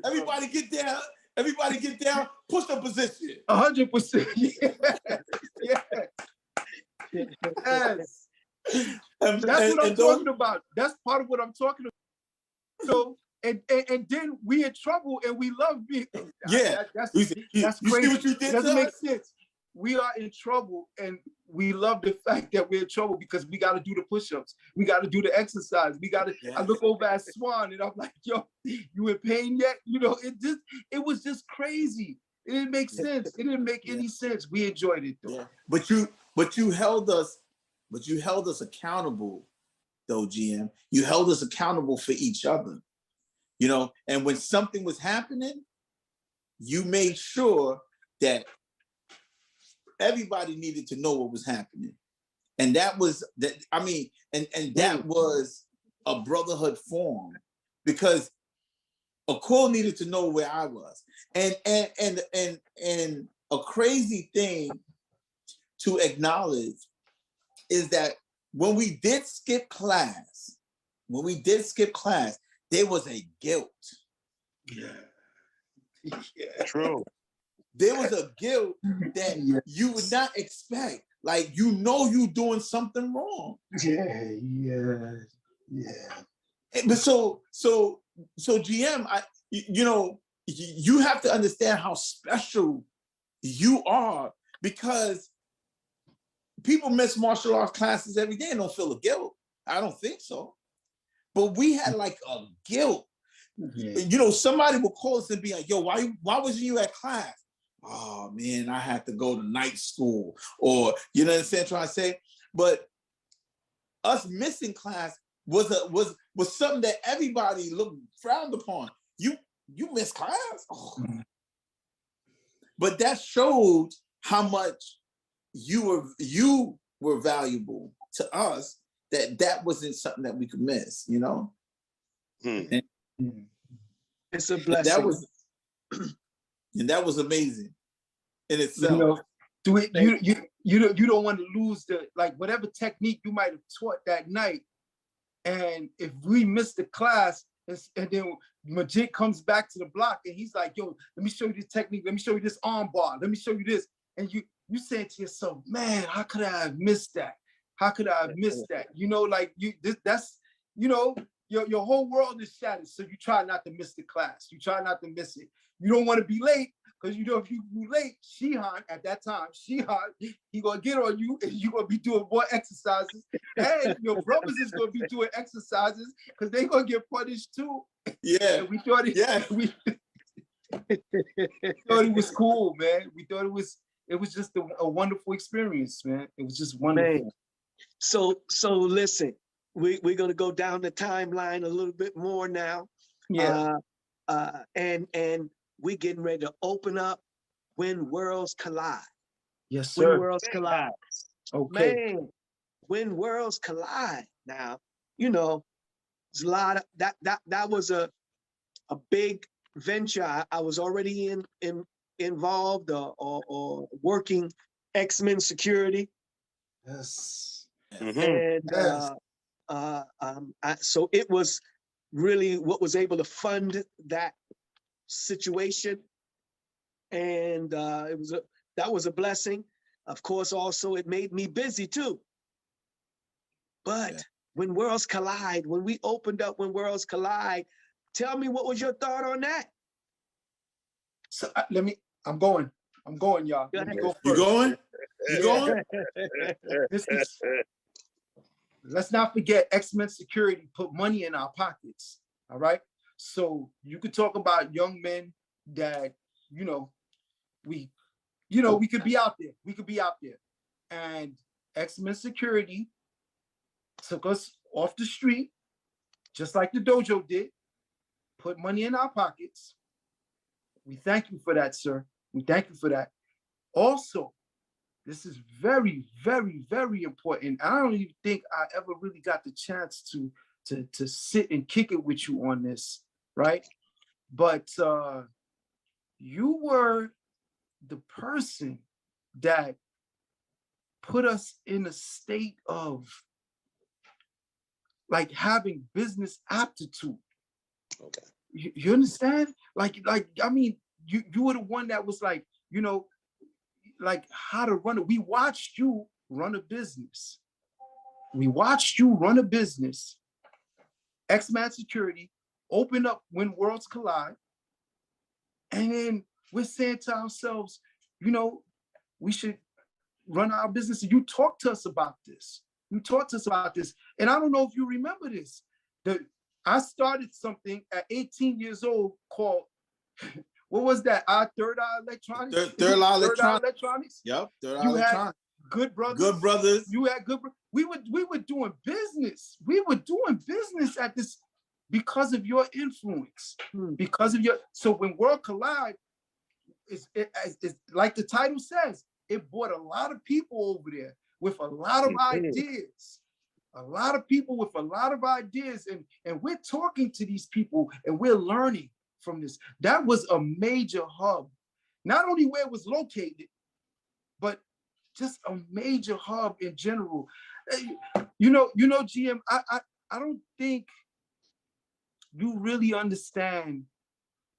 Everybody get down. Everybody get down. Push up position. 100%. Yeah. Yes. That's what I'm talking about. That's part of what I'm talking about. So, and then we in trouble and we love being. Yeah. That's crazy. You see what you did? Doesn't make sense. We are in trouble and we love the fact that we're in trouble because we got to do the push-ups. We got to do the exercise. We got to, I look over at Swan and I'm like, yo, you in pain yet? It was just crazy. It didn't make sense. It didn't make any sense. We enjoyed it though. Yeah. But you held us accountable though, GM. You held us accountable for each other. And when something was happening, you made sure that everybody needed to know what was happening. And that was that. That was a brotherhood form, because Akul needed to know where I was. And a crazy thing to acknowledge is that when we did skip class, there was a guilt. Yeah. True. There was a guilt that you would not expect. Like, you doing something wrong. Yeah. But so GM, you have to understand how special you are, because people miss martial arts classes every day and don't feel a guilt. I don't think so. But we had like a guilt. Yeah. Somebody would call us and be like, yo, why wasn't you at class? Oh man, I had to go to night school, or you know what I'm saying, trying to say. But us missing class was something that everybody frowned upon. You missed class. Oh. But that showed how much you were valuable to us, that wasn't something that we could miss, you know? And It's a blessing. That was amazing in itself. You know, you don't want to lose the, like, whatever technique you might have taught that night. And if we miss the class, and then Majid comes back to the block and he's like, yo, let me show you this technique. Let me show you this arm bar. Let me show you this. And you saying to yourself, man, how could I have missed that? How could I have missed that? You know, like that's, you know, your whole world is shattered. So you try not to miss the class. You try not to miss it. You don't want to be late, because you know if you late, Shihan at that time, he gonna get on you and you gonna be doing more exercises. And your brothers is gonna be doing exercises because they gonna get punished too. Yeah. And we thought it, we thought it was cool, man. We thought it was just a wonderful experience, man. It was just wonderful. Man. So listen, we're gonna go down the timeline a little bit more now. Yeah. And we're getting ready to open up When Worlds Collide. Yes, sir. When Worlds Collide. Okay. Man, When Worlds Collide. Now, you know, there's a lot of that was a big venture. I was already involved or working X-Men security. Yes. And so it was really what was able to fund that situation, and that was a blessing. Of course, also it made me busy too. But When Worlds Collide, when we opened up When Worlds Collide, tell me, what was your thought on that? So I'm going, y'all. Let me go first. You going? You going? Let's not forget, X-Men security put money in our pockets. All right. So you could talk about young men that, we could be out there. We could be out there. And X-Men security took us off the street, just like the dojo did, put money in our pockets. We thank you for that, sir. We thank you for that. Also, this is very, very, very important. I don't even think I ever really got the chance to sit and kick it with you on this, right? But you were the person that put us in a state of like having business aptitude. Okay. You understand? Like I mean, you were the one that was like, like how to run it. We watched you run a business. We watched you run a business. X-Man Security opened up When Worlds Collide. And then we're saying to ourselves, we should run our business. You talked to us about this. You talked to us about this. And I don't know if you remember this. I started something at 18 years old called, what was that? Our Third Eye Electronics? Third Eye Electronics? Yep, Third Eye You had Electronics. Good Brothers. Good Brothers. You had Good Brothers. We were doing business. We were doing business at this because of your influence. Because of your, so when World Collide, it's like the title says, it brought a lot of people over there with a lot of ideas. A lot of people with a lot of ideas, and we're talking to these people and we're learning from this. That was a major hub, not only where it was located, but just a major hub in general. GM, I don't think you really understand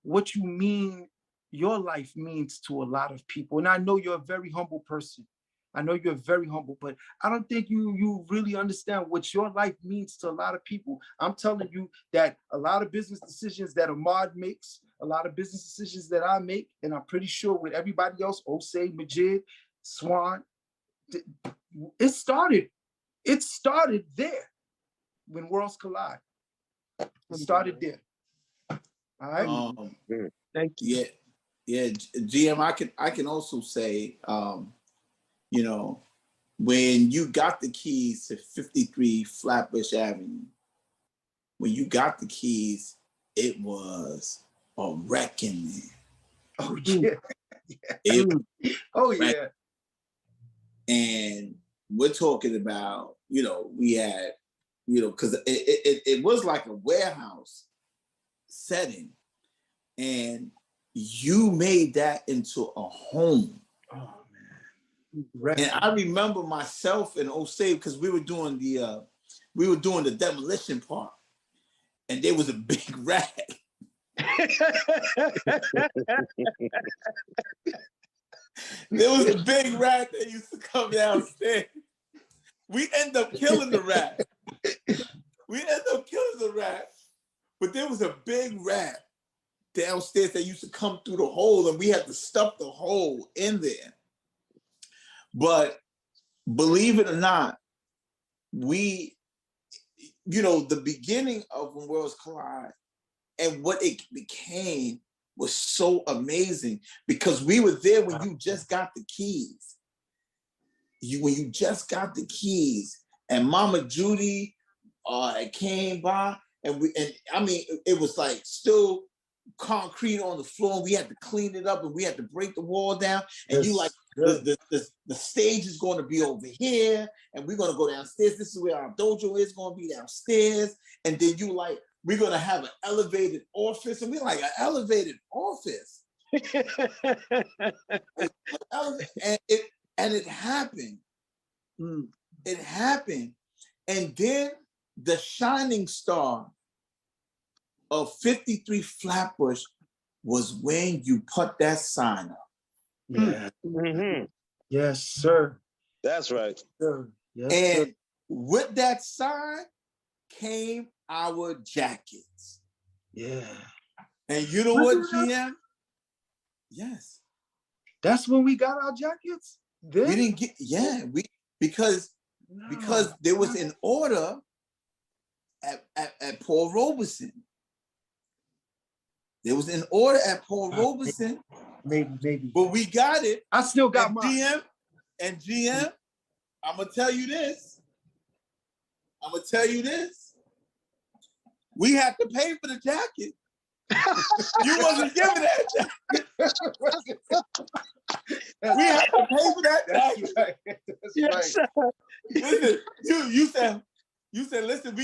what you mean, your life means to a lot of people. And I know you're a very humble person. I know you're very humble, but I don't think you really understand what your life means to a lot of people. I'm telling you that a lot of business decisions that Ahmad makes, a lot of business decisions that I make, and I'm pretty sure with everybody else, Osei, Majid, Swan, it started there when Worlds Collide. It started there. All right. Thank you. Yeah, GM, I can also say, when you got the keys to 53 Flatbush Avenue, when you got the keys, it was a wreck in there. Oh, yeah. Oh right? yeah. And we're talking about, we had, because it was like a warehouse setting, and you made that into a home. Oh man. And I remember myself and Osei, because we were doing the demolition part, and there was a big rat. There was a big rat that used to come downstairs. We end up killing the rat. But there was a big rat downstairs that used to come through the hole, and we had to stuff the hole in there. But believe it or not, the beginning of When Worlds Collide and what it became was so amazing, because we were there when you just got the keys. When you just got the keys, and Mama Judy came by, and it was like still concrete on the floor, and we had to clean it up, and we had to break the wall down, and the stage is going to be over here, and we're going to go downstairs. This is where our dojo is going to be, downstairs. And then you like, we're going to have an elevated office, and we're like, an elevated office. And it happened. It happened. And then the shining star of 53 Flatbush was when you put that sign up. Yeah. Mm-hmm. Yes, sir. That's right. Sir. Yes, And sir. with that sign came our jackets. Yeah. And you know what, GM? Yes. That's when we got our jackets? Then? We didn't get, because there was an order at Paul Robeson. There was an order at Paul Robeson. Maybe. But we got it. I still got mine. GM, I'm going to tell you this. We had to pay for the jacket. You wasn't giving that jacket. We had to pay for that jacket. That's right. Listen, you said, listen,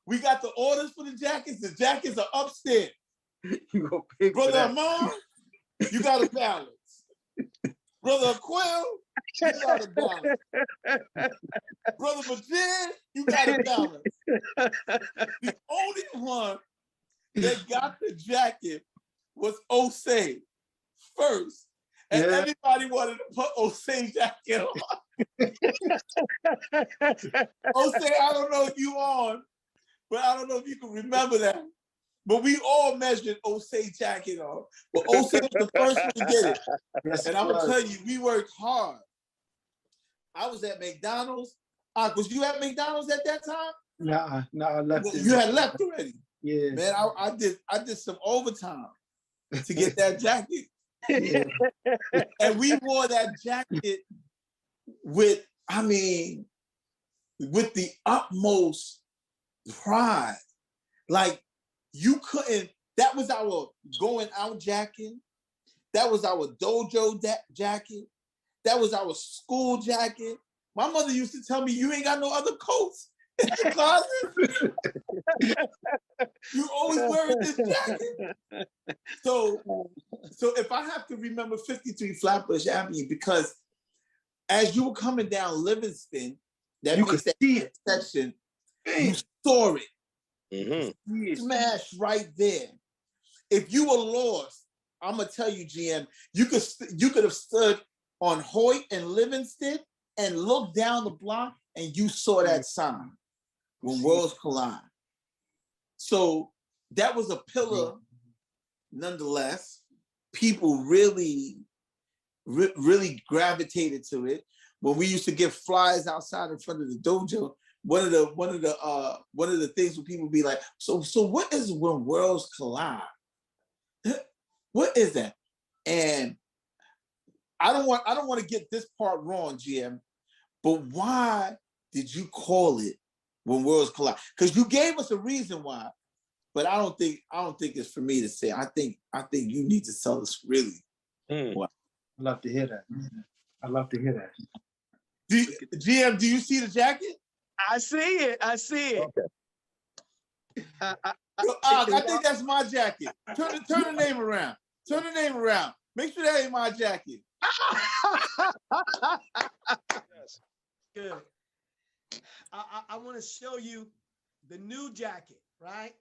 we got the orders for the jackets. The jackets are upstairs. You gonna pay for Brother that. Amar, you got a balance. Brother Quill, you got a balance. Brother Majid, you got a balance. The only one that got the jacket was Osei first. And everybody wanted to put Osei jacket on. Osei, I don't know if you on, but I don't know if you can remember that. But we all measured Osei jacket on. But Osei was the first one to get it. Yes, and I'm going to tell you, we worked hard. I was at McDonald's. Was you at McDonald's at that time? Nah, I left. You had left already. Yeah. Man, I did some overtime to get that jacket. Yeah. And we wore that jacket with the utmost pride. Like, you couldn't, that was our going out jacket. That was our dojo jacket. That was our school jacket. My mother used to tell me, you ain't got no other coats in the closet. You always wearing this jacket. So if I have to remember 53 Flatbush Avenue, because as you were coming down Livingston, that you makes could that see it. section, you saw it. Mm-hmm. Smash right there. If you were lost, I'm gonna tell you, GM, you could have stood on Hoyt and Livingston and looked down the block and you saw that sign, When Worlds Collide. So that was a pillar, nonetheless. People really gravitated to it. When we used to get flyers outside in front of the dojo, one of the things where people be like, so what is When Worlds Collide? What is that? And I don't want to get this part wrong, GM, but why did you call it When Worlds Collide? Because you gave us a reason why, but I don't think it's for me to say. I think you need to tell us really why. I love to hear that. I love to hear that. GM, do you see the jacket? I see it. I see it. Okay. I think that's my jacket. Turn the name around. Turn the name around. Make sure that ain't my jacket. Yes. Good. I want to show you the new jacket, right?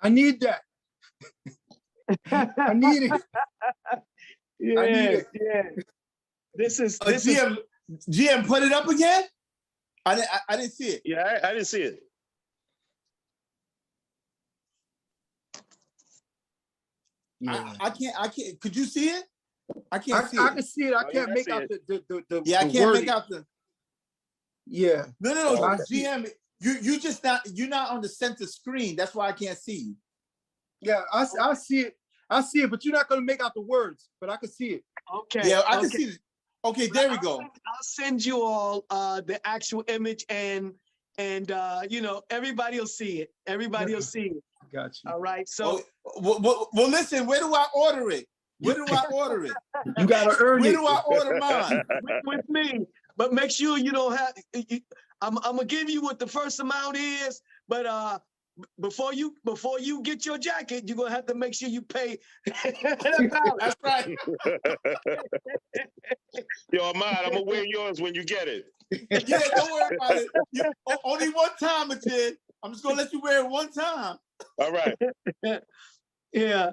I need that. I need it. Yeah, I need it. yeah. This is GM, put it up again. I didn't see it. Yeah, I didn't see it. Yeah. I can't. Could you see it? I can't see I it. can see it. I Oh, can't yeah, I make see out it. the Yeah, I the can't wording. make out the. Yeah. No. Oh, okay. GM, you're not on the center screen. That's why I can't see you. Yeah, I see it. I see it, but you're not gonna make out the words, but I can see it. okay. Yeah, I can okay. see it. Okay, there we go. I'll send you all the actual image and you know, everybody will see it. Everybody will see it. Got you. All right. So Well, listen. Where do I order it? Where do I order it? You gotta earn Where it. do I order mine? with me, but make sure you don't have. I'm gonna give you what the first amount is, but before you get your jacket, you're gonna have to make sure you pay. That's right. Yo, Ahmad, I'm gonna wear yours when you get it. Yeah, don't worry about it. Only one time, Majid. I'm just gonna let you wear it one time. All right. Yeah.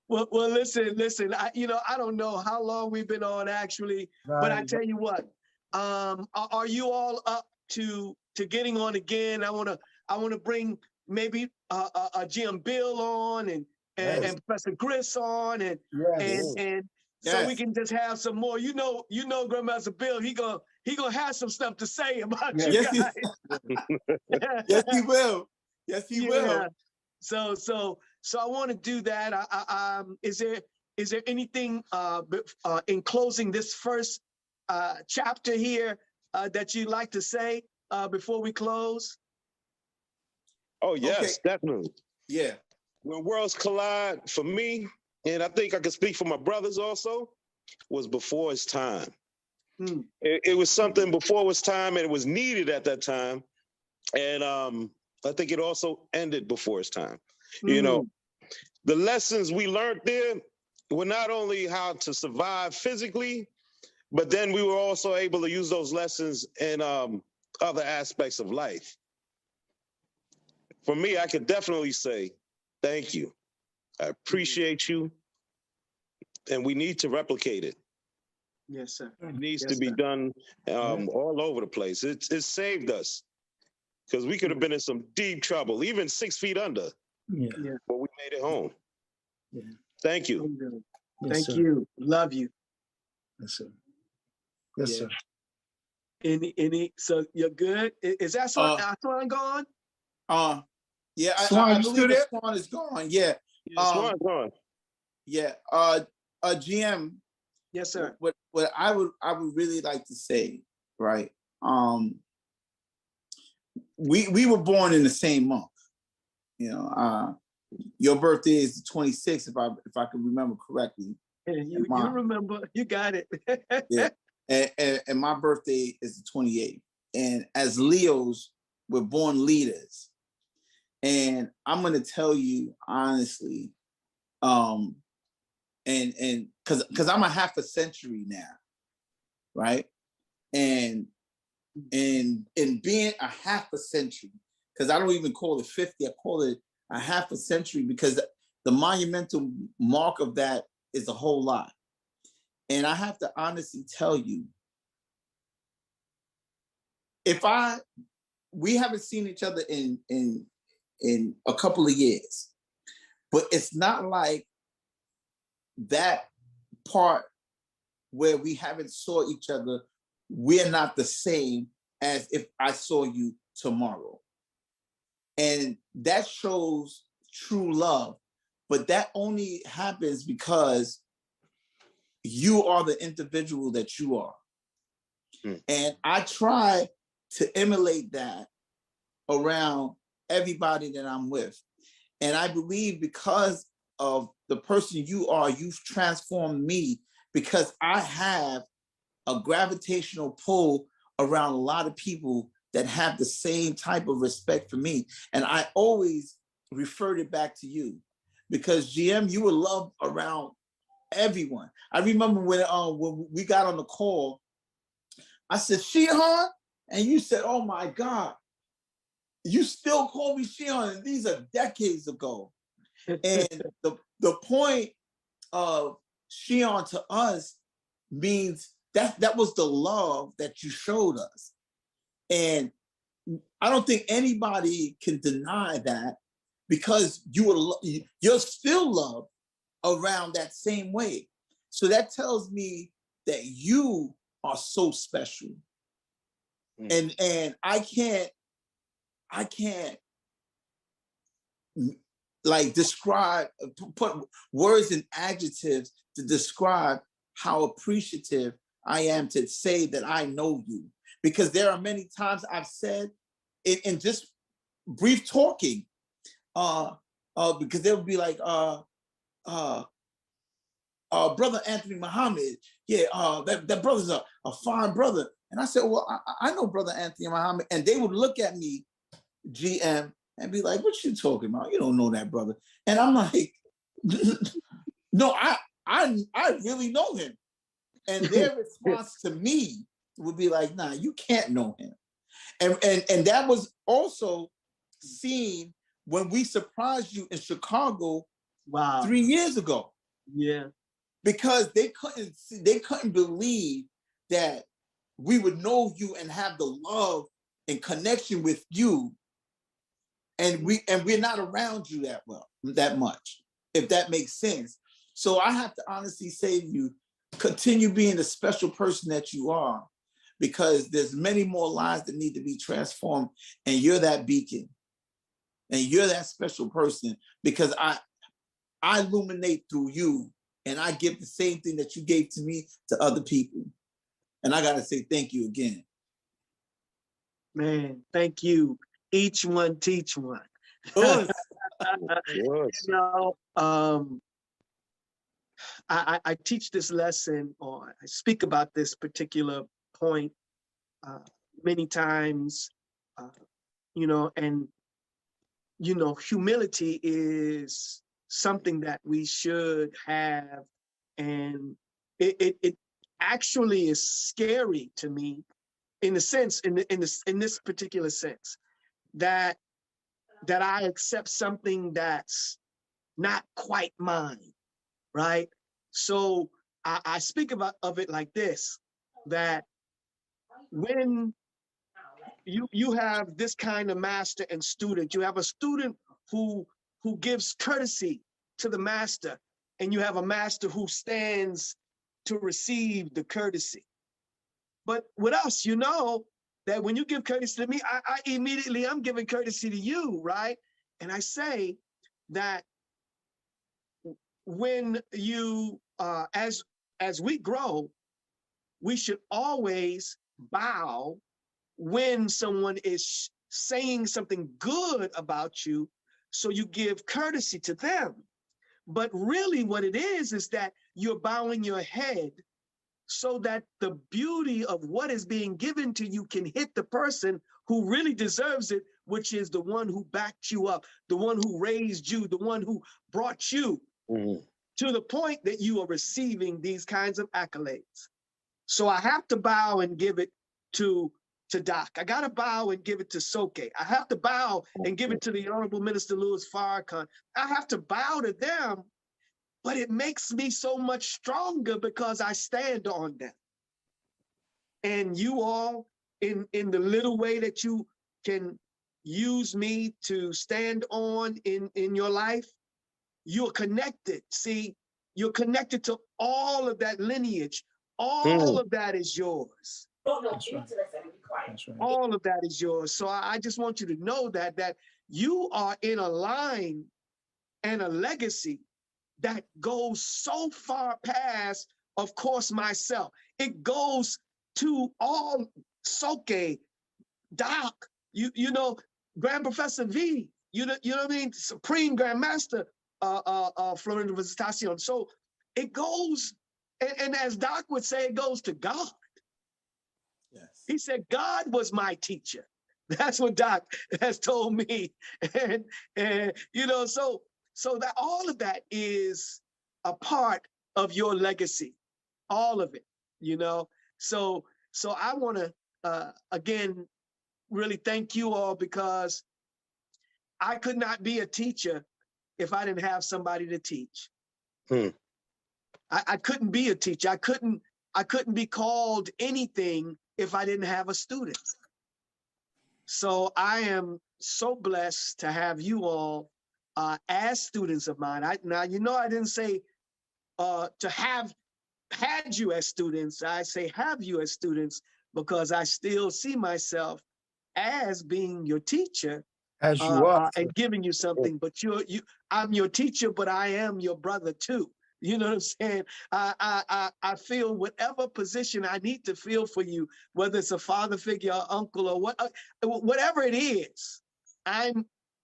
Well, listen. I don't know how long we've been on actually, but I tell you what. Are you all up to getting on again? I wanna bring maybe a Jim Bill on and Professor Gris on and so we can just have some more. You know, Grandmaster Bill, he gonna have some stuff to say about you guys. Yes, he will. Yes, he will. So I want to do that. Is there anything in closing this first chapter here that you'd like to say before we close? Oh yes, definitely. Yeah. When worlds collide, for me, and I think I can speak for my brothers also, was before its time. It was something before its time, and it was needed at that time. And I think it also ended before its time. You know, the lessons we learned there were not only how to survive physically, but then we were also able to use those lessons in other aspects of life. For me, I could definitely say, thank you. I appreciate you. And we need to replicate it. Yes, sir. It needs to be done all over the place. It saved us because we could have been in some deep trouble, even 6 feet under. Yeah. But we made it home. Yeah. Thank you. Yes, Thank you. Love you. Yes, sir. Yes, sir. Any so you're good? Is that Swan gone? Yeah, Swan, I you believe still the there? Swan is gone. Yeah. Swan's gone. Yeah. GM. Yes, sir. What I would really like to say, right? We were born in the same month. You know, your birthday is the 26th, if I can remember correctly. You remember? You got it. Yeah. And my birthday is the 28th. And as Leos, we're born leaders. And I'm gonna tell you honestly, and because I'm a half a century now, right? And in being a half a century, because I don't even call it 50, I call it a half a century because the monumental mark of that is a whole lot. And I have to honestly tell you, we haven't seen each other in a couple of years, but it's not like that part where we haven't saw each other, we're not the same as if I saw you tomorrow. And that shows true love, but that only happens because you are the individual that you are. And I try to emulate that around everybody that I'm with. And I believe because of the person you are. You've transformed me because I have a gravitational pull around a lot of people that have the same type of respect for me. And I always referred it back to you because GM, you were loved around everyone. I remember when we got on the call, I said, Shihan? And you said, oh my God, you still call me Shihan, and these are decades ago. And the point of Shihan to us means that was the love that you showed us. And I don't think anybody can deny that because you're still loved around that same way. So that tells me that you are so special. And I can't like describe, put words and adjectives to describe how appreciative I am to say that I know you. Because there are many times I've said in just brief talking, because they'll be like, Brother Anthony Muhammad, that brother's a fine brother. And I said, well, I know Brother Anthony Muhammad. And they would look at me, GM, and be like, what you talking about? You don't know that brother. And I'm like, no, I really know him. And their response to me would be like, nah, you can't know him. And that was also seen when we surprised you in Chicago 3 years ago. Yeah. Because they couldn't believe that we would know you and have the love and connection with you. And we're not around you that much, if that makes sense. So I have to honestly say to you, continue being the special person that you are, because there's many more lives that need to be transformed, and you're that beacon, and you're that special person, because I illuminate through you, and I give the same thing that you gave to me to other people. And I gotta say thank you again. Man, thank you. Each one teach one. Good. You know, I teach this lesson, or I speak about this particular point many times, you know, and, you know, humility is something that we should have. And it actually is scary to me in a sense, in this particular sense, that I accept something that's not quite mine, right? So I speak of it like this, that when you have this kind of master and student, you have a student who gives courtesy to the master, and you have a master who stands to receive the courtesy. But with us, you know, that when you give courtesy to me, I immediately, I'm giving courtesy to you, right? And I say that when you, as we grow, we should always bow when someone is saying something good about you, so you give courtesy to them. But really what it is that you're bowing your head so that the beauty of what is being given to you can hit the person who really deserves it, which is the one who backed you up, the one who raised you, the one who brought you to the point that you are receiving these kinds of accolades. So I have to bow and give it to Doc. I got to bow and give it to Soke. I have to bow and give it to the Honorable Minister Louis Farrakhan. I have to bow to them, but it makes me so much stronger because I stand on them. And you all, in the little way that you can use me to stand on in your life, you're connected. See, you're connected to all of that lineage. All of that is yours. That's right. That's right. All of that is yours. So I just want you to know that you are in a line and a legacy that goes so far past, of course, myself. It goes to all Soke, Doc, you know, Grand Professor V, you know what I mean? Supreme Grand Master, Florida Visitación. So it goes, and as Doc would say, it goes to God. Yes. He said, God was my teacher. That's what Doc has told me. And you know, so that all of that is a part of your legacy, all of it, you know. So I want to, again, really thank you all, because I could not be a teacher if I didn't have somebody to teach. I couldn't be a teacher. I couldn't be called anything if I didn't have a student. So I am so blessed to have you all as students of mine. Now, you know, I didn't say to have had you as students. I say have you as students because I still see myself as being your teacher, As you are. and giving you something. But I'm your teacher, but I am your brother too. You know what I'm saying? I feel whatever position I need to feel for you, whether it's a father figure, or uncle, or whatever it is. I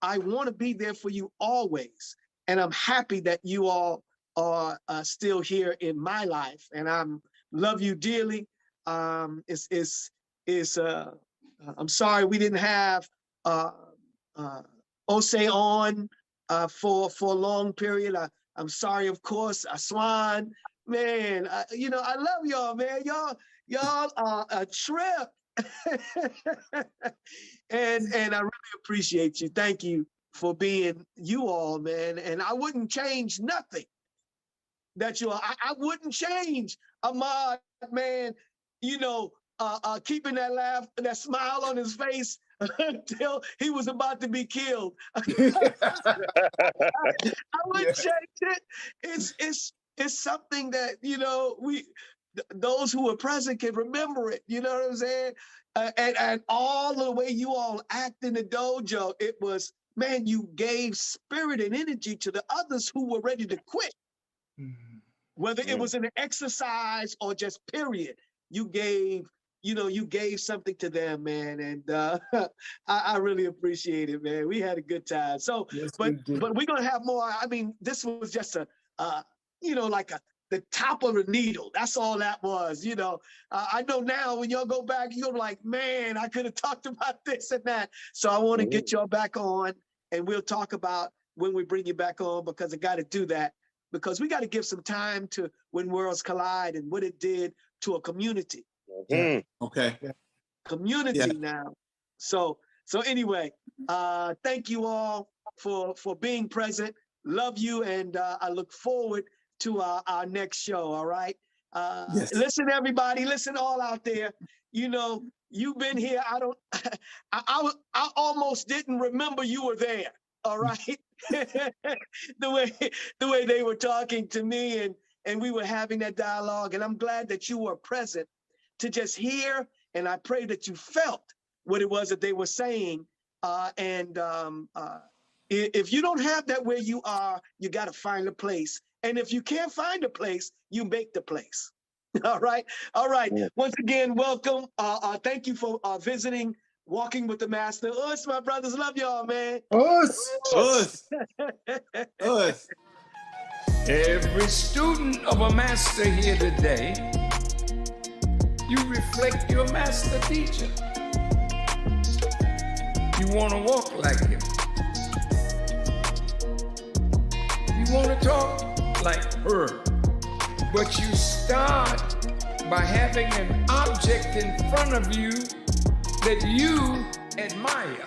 want to be there for you always, and I'm happy that you all are still here in my life, and love you dearly. I'm sorry we didn't have Osei on for a long period. I'm sorry, of course, Aswan, man. You know, I love y'all, man. Y'all are a trip, and I really appreciate you. Thank you for being you all, man. And I wouldn't change nothing that you are. I wouldn't change Ahmad, man. You know, keeping that laugh, that smile on his face until he was about to be killed. I wouldn't change it. It's something that, you know, those who were present can remember it. You know what I'm saying? And all the way you all act in the dojo, it was, man, you gave spirit and energy to the others who were ready to quit. Whether it was in an exercise or just period, you gave something to them, man. And I really appreciate it, man. We had a good time. So, Yes, but we're going to have more. I mean, this was just the top of the needle. That's all that was, you know. I know now when y'all go back, you're like, man, I could have talked about this and that. So I want to get y'all back on, and we'll talk about when we bring you back on, because I got to do that, because we got to give some time to When Worlds Collide and what it did to a community. Okay. Community now. So anyway, thank you all for being present. Love you, and I look forward to our next show. All right. Yes. Listen, everybody. Listen, all out there. You know, you've been here. I almost didn't remember you were there. All right. the way they were talking to me, and we were having that dialogue, and I'm glad that you were present to just hear, and I pray that you felt what it was that they were saying. If you don't have that where you are, you got to find a place. And if you can't find a place, you make the place. All right. All right. Yeah. Once again, welcome. Thank you for visiting Walking with the Master. Us, my brothers, love y'all, man. Us. Every student of a master here today, you reflect your master teacher. You want to walk like him. You want to talk like her. But you start by having an object in front of you that you admire.